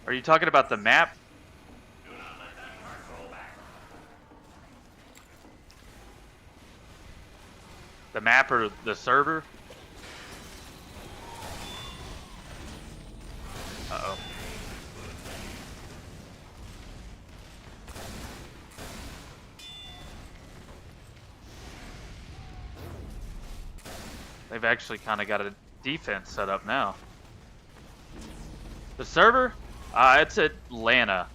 Are you talking about the map? The map or the server? Uh-oh. They've actually kind of got a defense set up now. The server? It's Atlanta.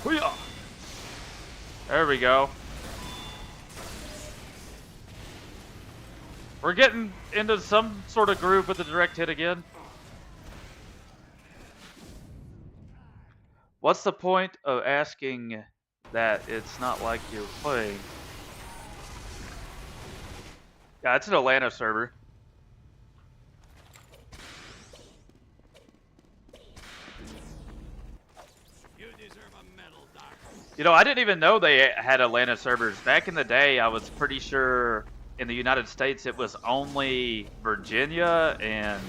Hoo-yah! There we go. We're getting into some sort of groove with the direct hit again. What's the point of asking that it's not like you're playing? Yeah, it's an Atlanta server. You deserve a medal, Doc. You know, I didn't even know they had Atlanta servers. Back in the day, I was pretty sure in the United States it was only Virginia and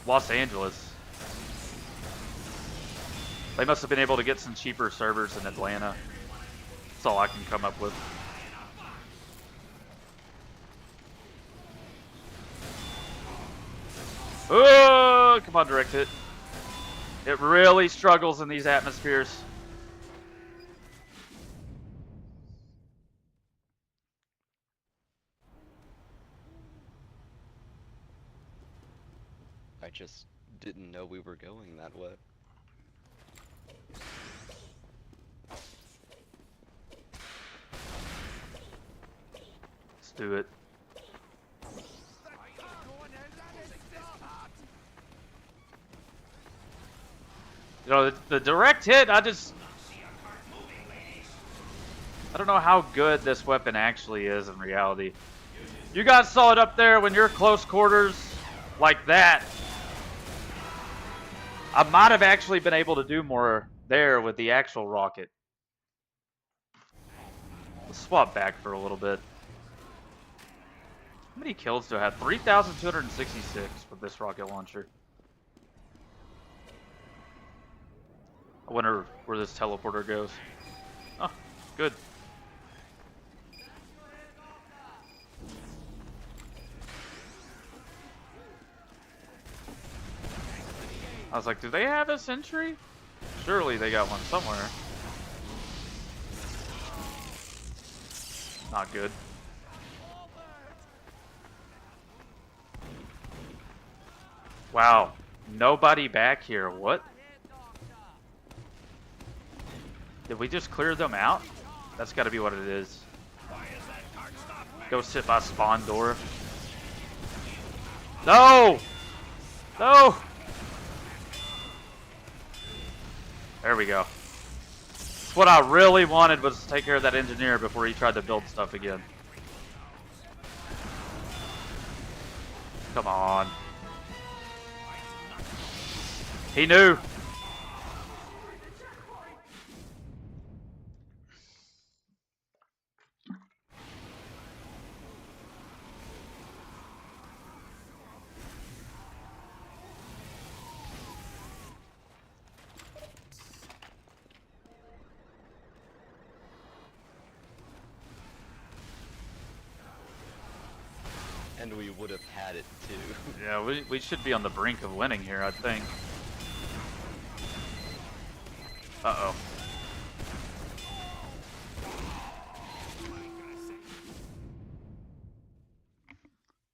Los Angeles. They must have been able to get some cheaper servers in Atlanta. That's all I can come up with. Oh, come on, direct hit. It really struggles in these atmospheres. I just didn't know we were going that way. Let's do it. You know, the direct hit, I don't know how good this weapon actually is in reality. You guys saw it up there when you're close quarters like that. I might have actually been able to do more there with the actual rocket. Let's swap back for a little bit. How many kills do I have? 3,266 with this rocket launcher. I wonder where this teleporter goes. Oh, good. I was like, do they have a sentry? Surely they got one somewhere. Not good. Wow. Nobody back here. What? Did we just clear them out? That's got to be what it is. Go sit by spawn door. No! No! There we go. What I really wanted was to take care of that engineer before he tried to build stuff again. Come on. He knew. And we would have had it too. Yeah, we should be on the brink of winning here, I think. Uh-oh.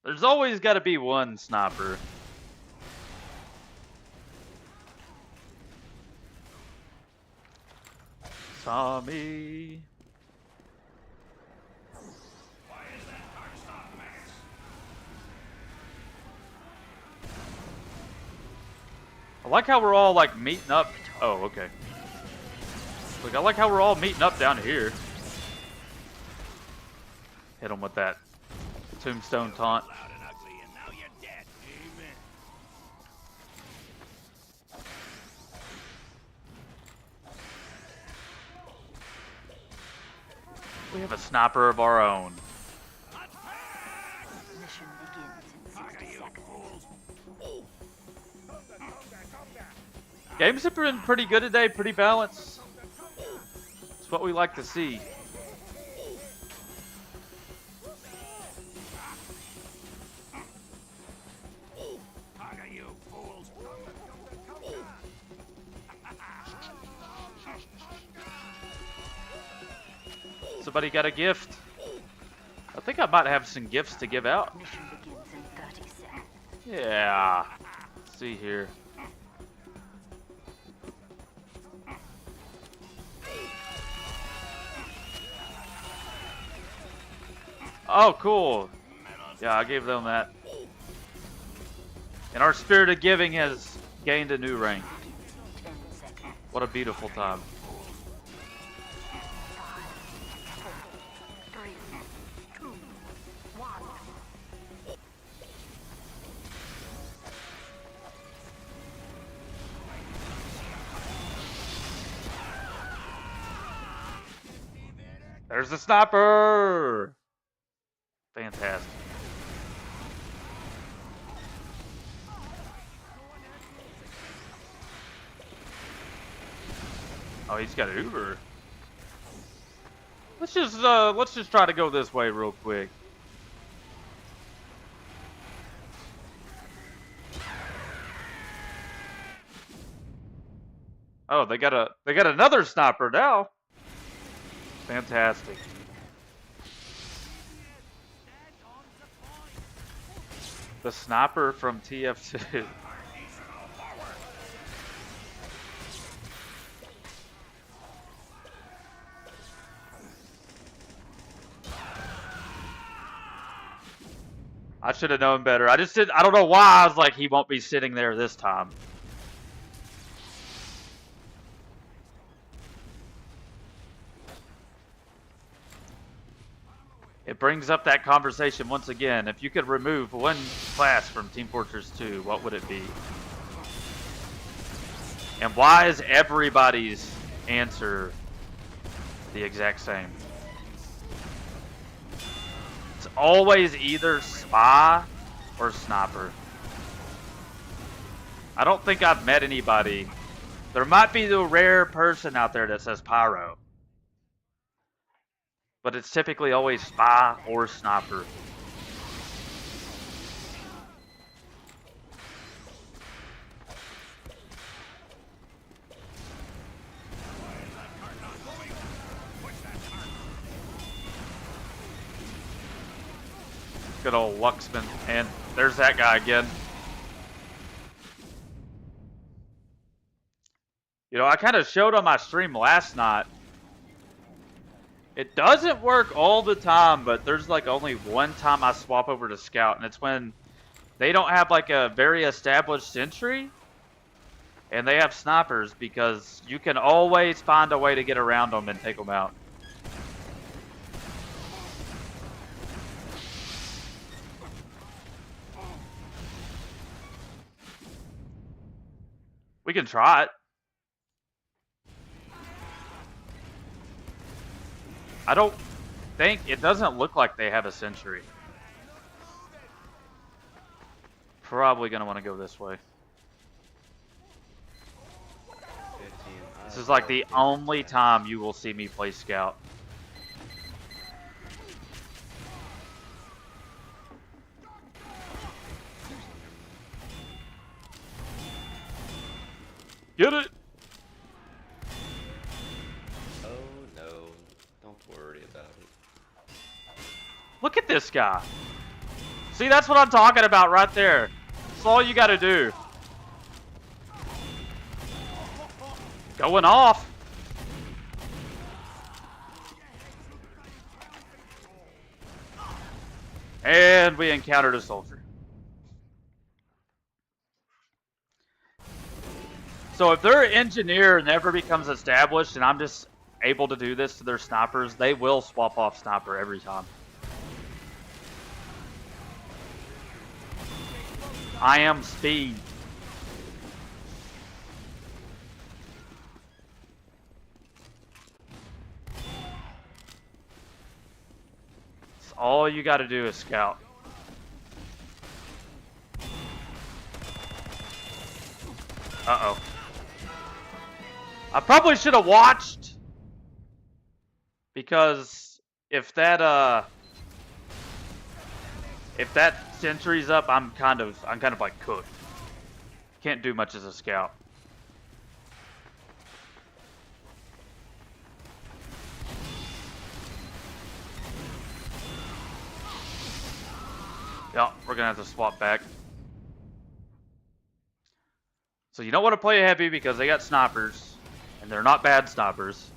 There's always got to be one sniper. Tommy. I like how we're all like meeting up. Oh, okay. Look, I like how we're all meeting up down here. Hit him with that tombstone taunt. Loud and ugly, and now you're dead. Amen. We have a sniper of our own. Mission begins in 60 seconds. Games have been pretty good today, pretty balanced. It's what we like to see. Bugger you fools. Somebody got a gift? I think I might have some gifts to give out. Mission begins in 30 seconds. Yeah. Let's see here. Oh, cool. Yeah, I gave them that. And our spirit of giving has gained a new rank. 10 seconds. What a beautiful time. 5, 4, 3, 2, 1. There's the sniper! Fantastic. Oh, he's got Uber. Let's just try to go this way real quick. Oh, they got another sniper now. Fantastic. The sniper from TF2. I should have known better. I don't know why I was like, he won't be sitting there this time. It brings up that conversation once again. If you could remove one class from Team Fortress 2, what would it be? And why is everybody's answer the exact same? It's always either spy or sniper. I don't think I've met anybody. There might be the rare person out there that says pyro. But it's typically always spy or sniper. Good old Luxman. And there's that guy again. You know, I kind of showed on my stream last night. It doesn't work all the time, but there's like only one time I swap over to Scout, and it's when they don't have like a very established sentry, and they have snipers, because you can always find a way to get around them and take them out. We can try it. I don't think, it doesn't look like they have a sentry. Probably gonna want to go this way. 15. This is like the only time you will see me play Scout. Get it! Oh no, don't worry about it. Look at this guy. See, that's what I'm talking about right there. That's all you gotta do. Going off. And we encountered a soldier. So if their engineer never becomes established and I'm just able to do this to their snipers, they will swap off sniper every time. I am speed. It's all you got to do is scout. Uh-oh. I probably should have watched, because if that sentry's up, I'm kind of like cooked. Can't do much as a scout. Yeah, we're gonna have to swap back. So you don't want to play heavy because they got snipers, and they're not bad snipers.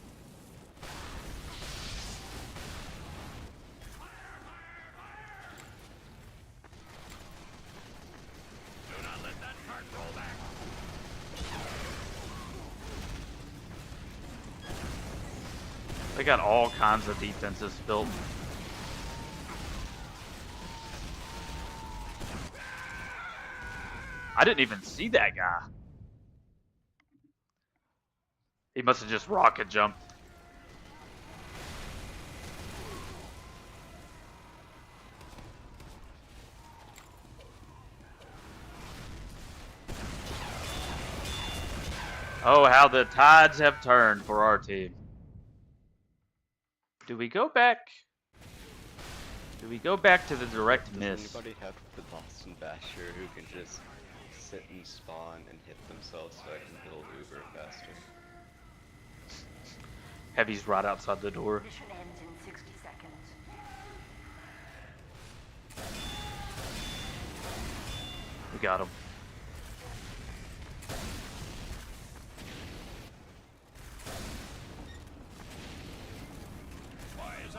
Do not let that cart roll back. They got all kinds of defenses built. I didn't even see that guy. He must have just rocket jumped. Oh, how the tides have turned for our team. Do we go back? Do we go back to the direct miss? Does anybody have the Boston Basher who can just sit and spawn and hit themselves so I can build Uber faster? Heavy's right outside the door. Mission ends in 60 seconds. We got him.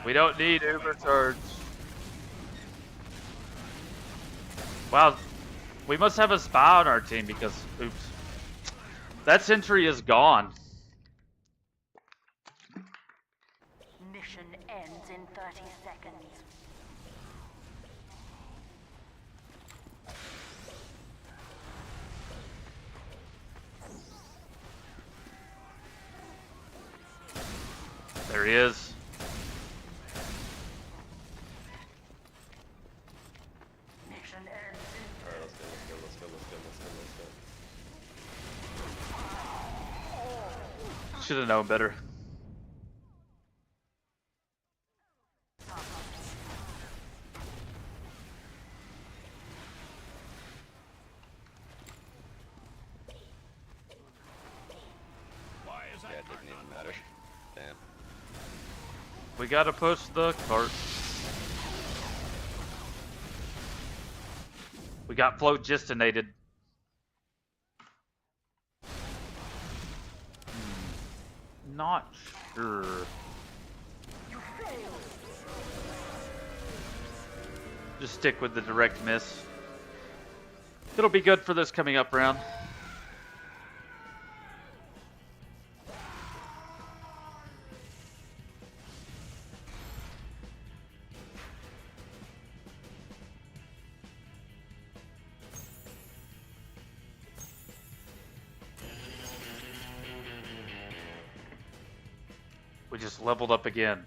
We don't need Uber charge. Wow, we must have a spy on our team because, oops, that sentry is gone. Mission ends in 30 seconds. There he is. Mission ends in Alright, let's go. Should have known better. Why is Yeah, that it didn't even matter. Damn. We gotta push the cart. We got float gistinated. Not sure. Just stick with the direct miss. It'll be good for this coming up round. We just leveled up again.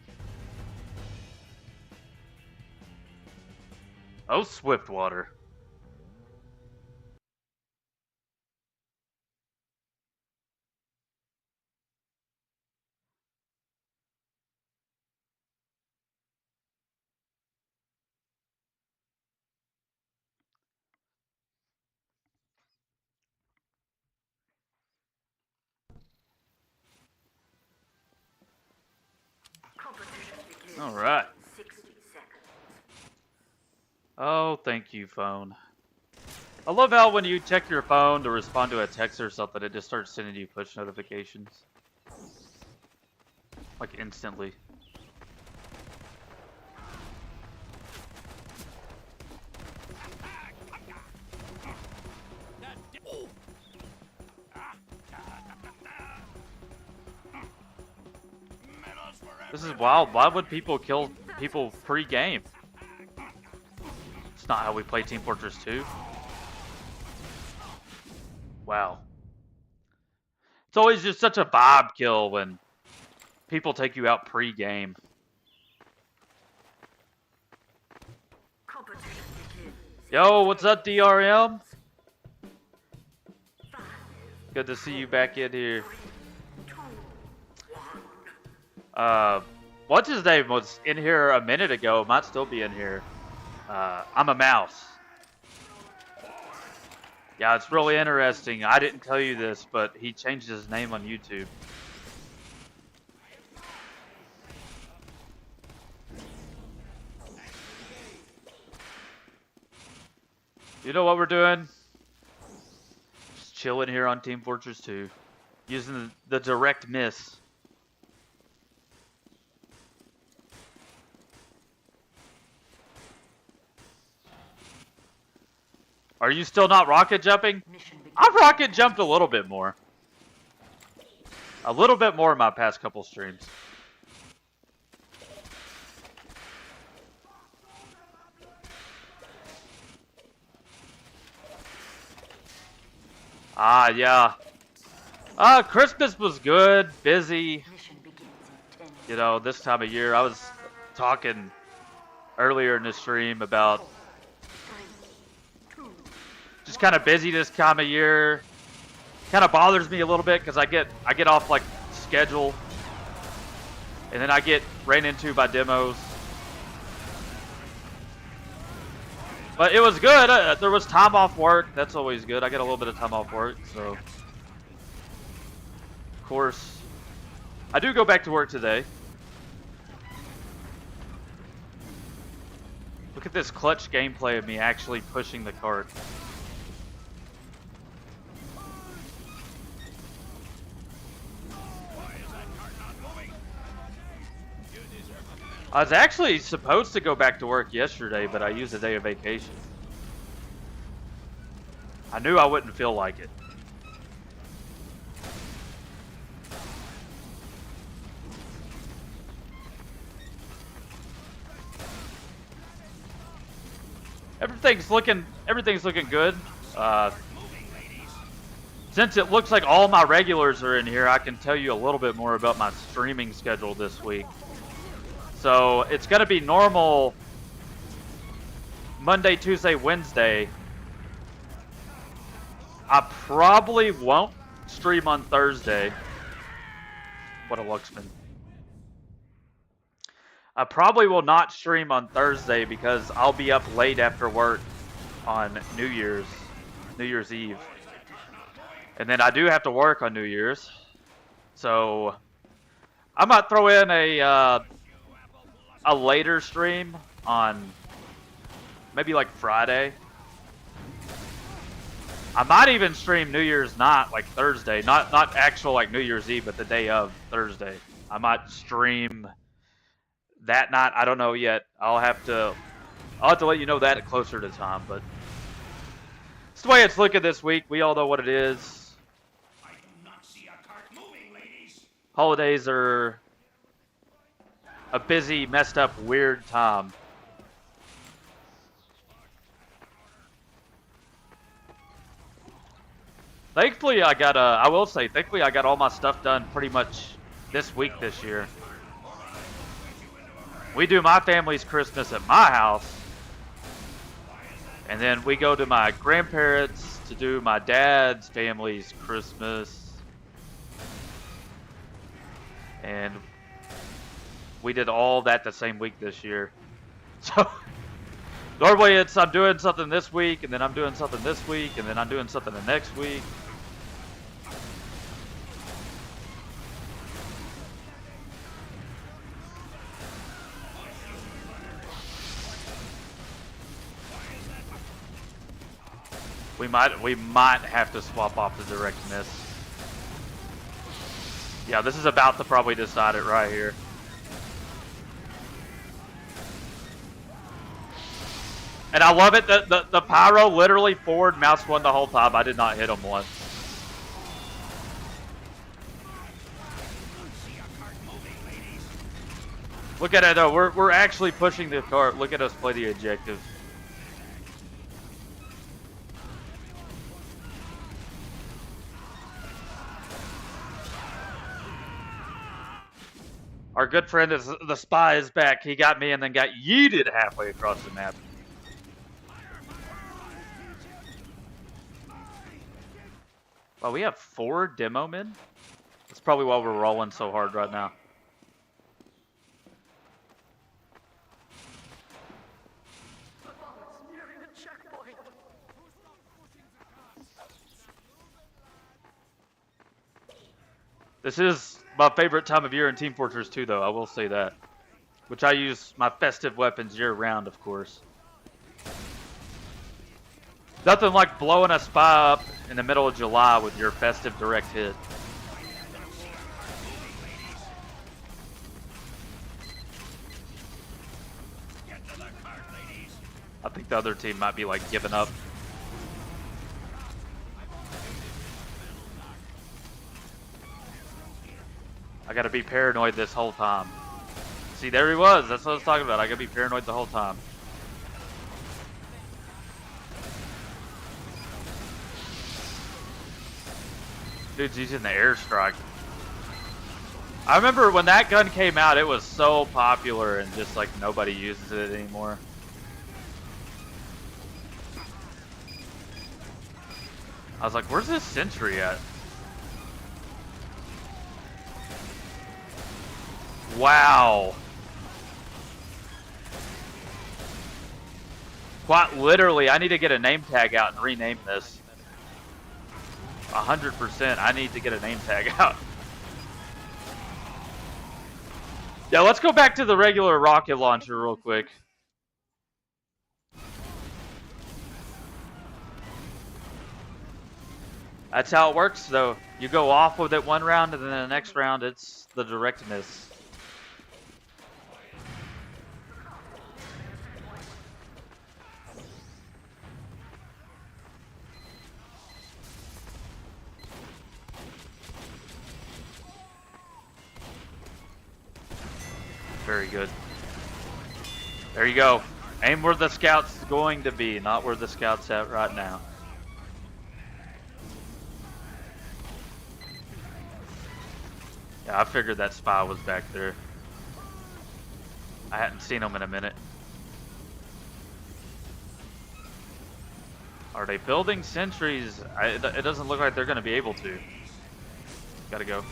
Oh, Swiftwater. competition begins All right. in 60 seconds. Oh, thank you, phone. I love how when you check your phone to respond to a text or something, it just starts sending you push notifications. Like instantly. This is wild. Why would people kill people pre-game? It's not how we play Team Fortress 2. Wow. It's always just such a vibe kill when people take you out pre-game. Competition begins. Yo, what's up, DRM? Good to see you back in here. What's his name was in here a minute ago. Might still be in here. I'm a mouse. Yeah, it's really interesting. I didn't tell you this, but he changed his name on YouTube. You know what we're doing? Just chilling here on Team Fortress 2. Using the direct miss. Are you still not rocket jumping? Mission begins. I've rocket jumped a little bit more. A little bit more in my past couple streams. Ah, yeah. Christmas was good, busy. Mission begins in 10 You know, this time of year, I was talking earlier in the stream about just kind of busy this time of year. Kind of bothers me a little bit because I get off like schedule, and then I get ran into by demos. But it was good. There was time off work. That's always good. I get a little bit of time off work, so of course I do go back to work today. Look at this clutch gameplay of me actually pushing the cart. I was actually supposed to go back to work yesterday, but I used a day of vacation. I knew I wouldn't feel like it. Everything's looking good. Since it looks like all my regulars are in here, I can tell you a little bit more about my streaming schedule this week. So it's going to be normal Monday, Tuesday, Wednesday. I probably won't stream on Thursday. What a Luxman. I probably will not stream on Thursday because I'll be up late after work on New Year's Eve. And then I do have to work on New Year's. So I might throw in a later stream on maybe like Friday. I might even stream New Year's night, like Thursday. Not actual like New Year's Eve, but the day of Thursday. I might stream that night. I don't know yet. I'll have to let you know that closer to time, but it's the way it's looking this week. We all know what it is. Holidays are a busy, messed up, weird time. Thankfully, I will say, thankfully I got all my stuff done pretty much this week this year. We do my family's Christmas at my house. And then we go to my grandparents to do my dad's family's Christmas. And we did all that the same week this year. So normally it's I'm doing something this week, and then I'm doing something this week, and then I'm doing something the next week. We might have to swap off the direct miss. Yeah, this is about to probably decide it right here. And I love it that the pyro literally forward mouse one the whole time. I did not hit him once. Look at it though. We're actually pushing the cart. Look at us play the objective. Our good friend is the spy is back. He got me and then got yeeted halfway across the map. Well, we have 4 demo men. That's probably why we're rolling so hard right now. This is my favorite time of year in Team Fortress 2, though, I will say that. Which I use my festive weapons year-round, of course. Nothing like blowing a spy up in the middle of July with your festive direct hit. I think the other team might be, like, giving up. I gotta be paranoid this whole time. See, there he was. That's what I was talking about. I gotta be paranoid the whole time. Dude's using the airstrike. I remember when that gun came out, it was so popular and just like nobody uses it anymore. I was like, where's this sentry at? Wow. Quite literally, I need to get a name tag out and rename this. 100%, I need to get a name tag out. Yeah, let's go back to the regular rocket launcher real quick. That's how it works, though. You go off with it one round, and then the next round, it's the direct miss. Very good. There you go. Aim where the scout's going to be, not where the scout's at right now. Yeah, I figured that spy was back there. I hadn't seen him in a minute. Are they building sentries? It doesn't look like they're going to be able to. Gotta go.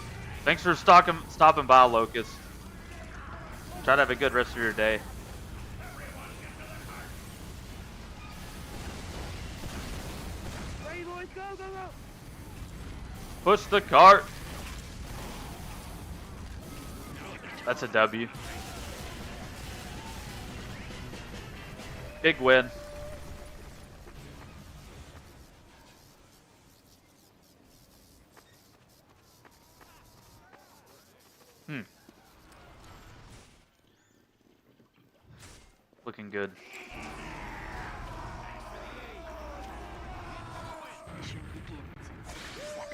Thanks for stopping by, Locust. Try to have a good rest of your day. Ready, boys, go, go, go! Push the cart. That's a W. Big win. Looking good. Mission begins in 60 seconds.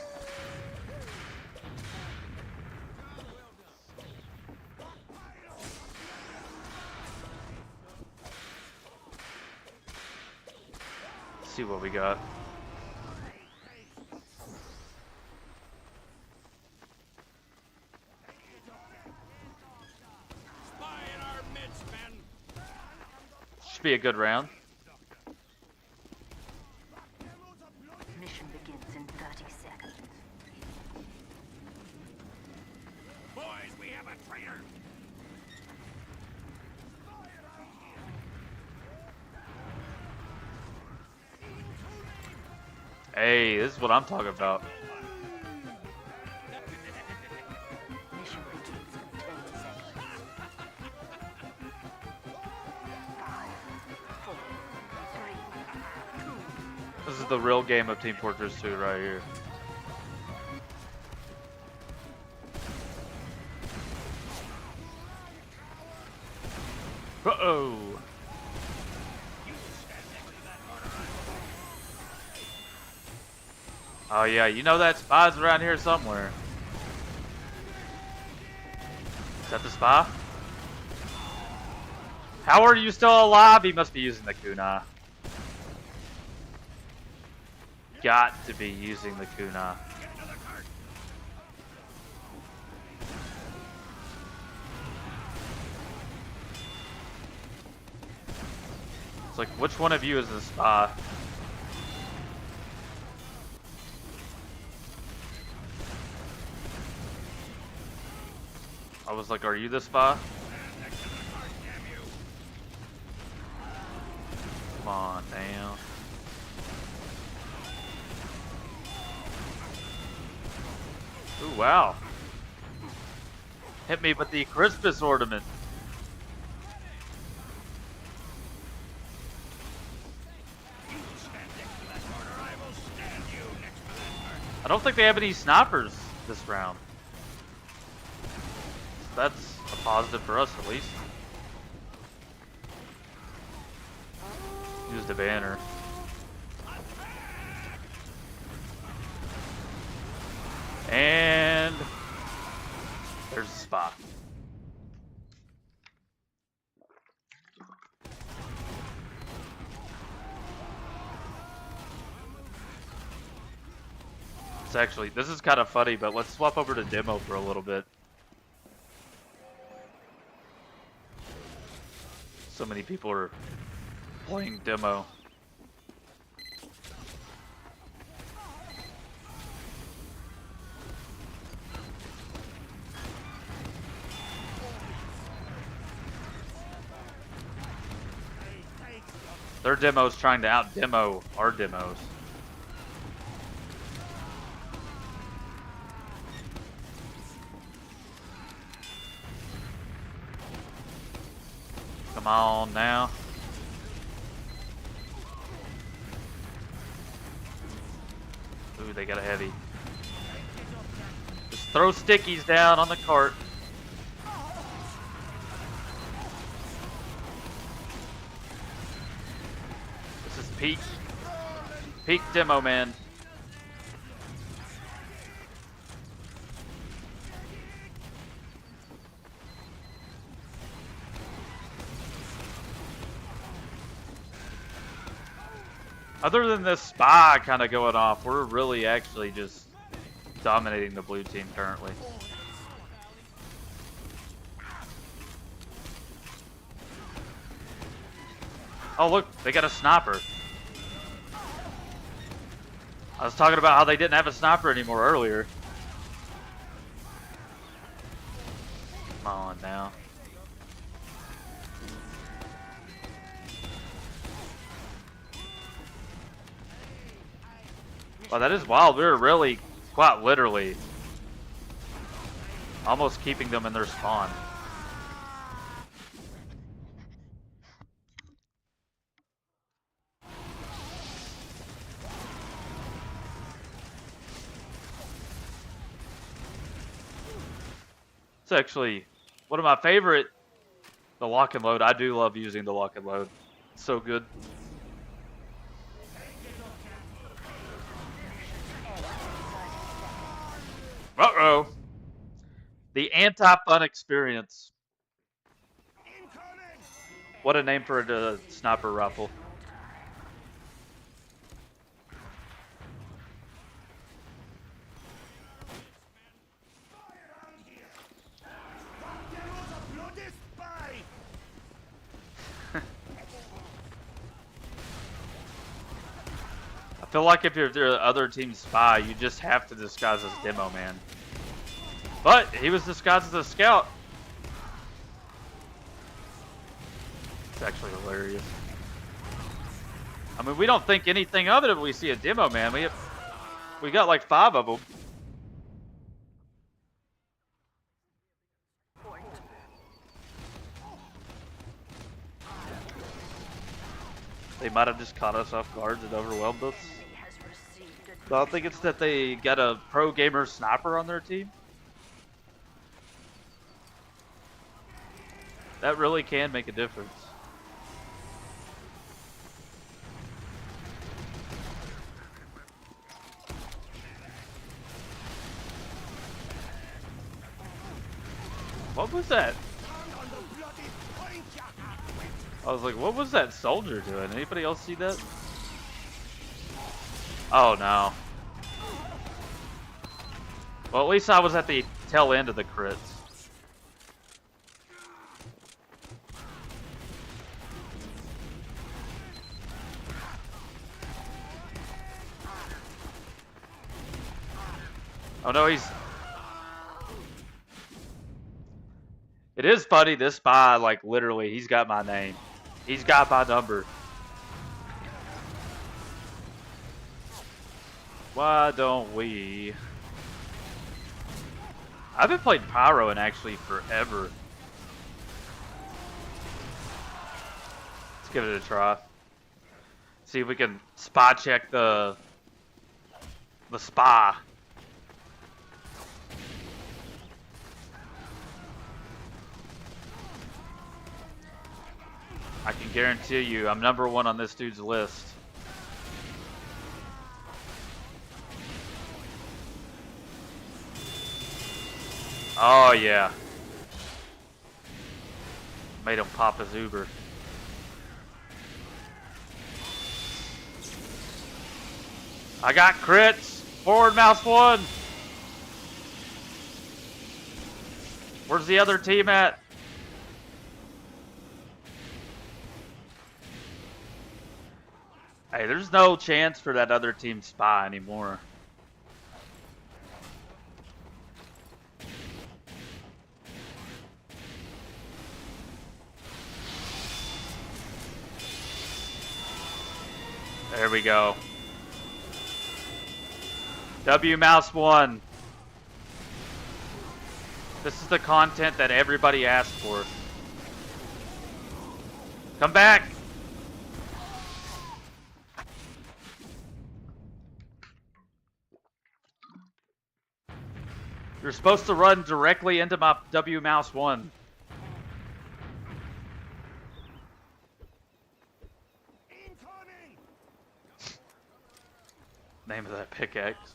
Let's see what we got. Spy in our midst, men! Should be a good round. Mission begins in 30 seconds. Boys, we have a traitor! Hey, this is what I'm talking about. Mission begins in 10 seconds. 5, 4, 3, 2. This is the real game of Team Fortress 2 right here. Uh-oh. Oh yeah, you know that spy's around here somewhere. Is that the spy? How are you still alive? He must be using the kunai. Got to be using the kunai. It's like, which one of you is the spy? I was like, are you the spy? Come on, damn. Ooh, wow. Hit me with the Christmas ornament. I don't think they have any snipers this round. That's a positive for us, at least. Used a banner. And there's a spot. It's actually, this is kind of funny, but let's swap over to demo for a little bit. So many people are playing demo. Their demo's trying to out-demo our demos. Come on now. Ooh, they got a heavy. Just throw stickies down on the cart. This is peak demo, man. Other than this spy kind of going off, we're really actually just dominating the blue team currently. Oh look, they got a sniper. I was talking about how they didn't have a sniper anymore earlier. Come on now. Well, that is wild. We were really, quite literally, almost keeping them in their spawn. It's actually one of my favorite, the lock and load. I do love using the lock and load. It's so good. Uh-oh. The anti-fun experience. What a name for a sniper rifle. I feel like if you're the other team's spy, you just have to disguise as Demo Man. But he was disguised as a scout. It's actually hilarious. I mean, we don't think anything of it if we see a Demo Man. We got like 5 of them. They might have just caught us off guard and overwhelmed us. But I think it's that they got a pro gamer sniper on their team. That really can make a difference. What was that? I was like, what was that soldier doing? Anybody else see that? Oh no. Well, at least I was at the tail end of the crits. Oh no, he's... It is funny, this spy, like, literally, he's got my name. He's got my number. Why don't we... I've been playing Pyro and actually forever. Let's give it a try. See if we can spy check the spy. I can guarantee you I'm #1 on this dude's list. Oh yeah. Made him pop his Uber. I got crits! Forward mouse 1! Where's the other team at? Hey, there's no chance for that other team spy anymore. There we go. W Mouse 1. This is the content that everybody asked for. Come back! You're supposed to run directly into my W Mouse 1. Name of that pickaxe.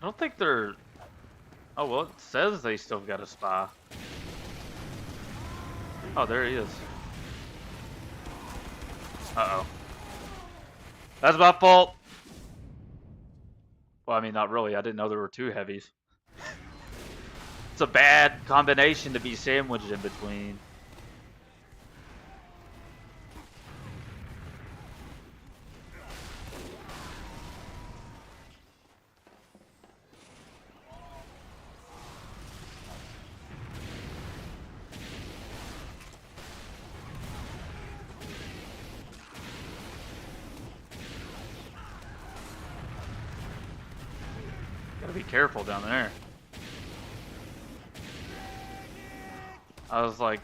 I don't think they're... Oh, well, it says they still got a spy. Oh, there he is. Uh-oh. That's my fault. Well, I mean, not really. I didn't know there were two heavies. It's a bad combination to be sandwiched in between. Gotta be careful down there. I was like,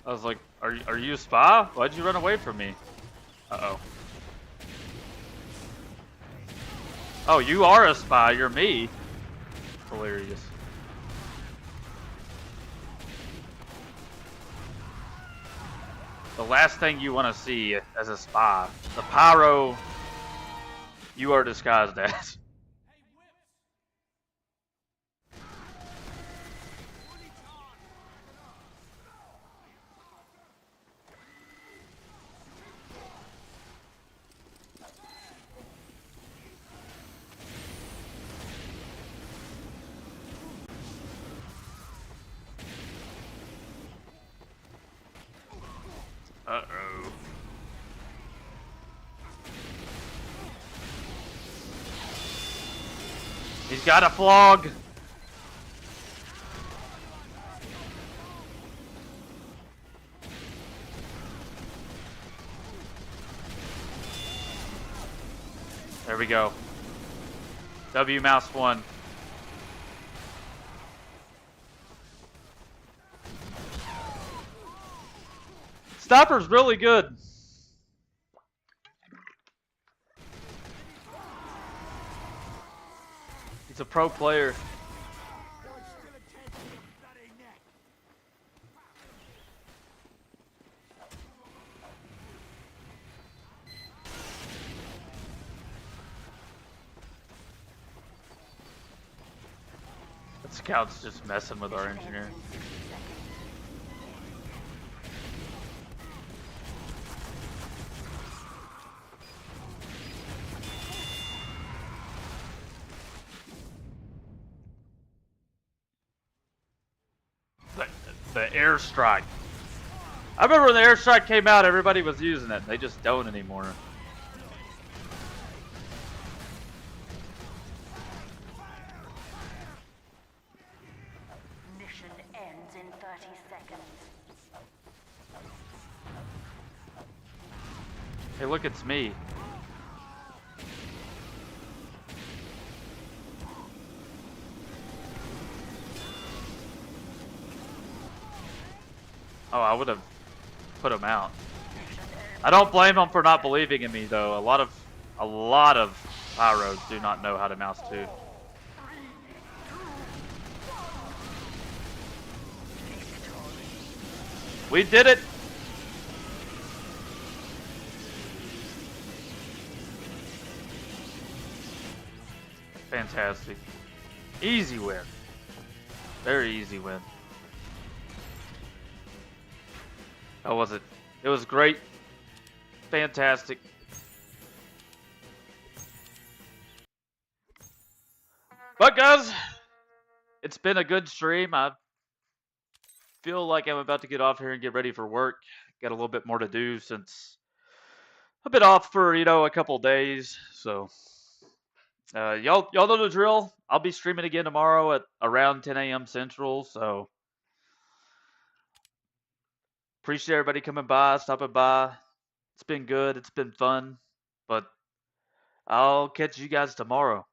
are you a spy? Why'd you run away from me? Uh-oh. Oh, you are a spy. You're me. Hilarious. The last thing you want to see as a spy, the pyro you are disguised as. Uh-oh. He's got a flog. There we go. W mouse 1. Stopper's really good. He's a pro player. The scout's just messing with our engineer. The airstrike. I remember when the airstrike came out, everybody was using it. They just don't anymore. Mission ends in 30 seconds. Hey, look, it's me. Oh, I would have put him out. I don't blame him for not believing in me, though. A lot of pyros do not know how to mouse 2. We did it! Fantastic. Easy win. Very easy win. How was it? It was great. Fantastic. But guys, it's been a good stream. I feel like I'm about to get off here and get ready for work. Got a little bit more to do since I've been off for, a couple days. So y'all know the drill. I'll be streaming again tomorrow at around 10 a.m. Central. So appreciate everybody coming by, stopping by. It's been good. It's been fun. But I'll catch you guys tomorrow.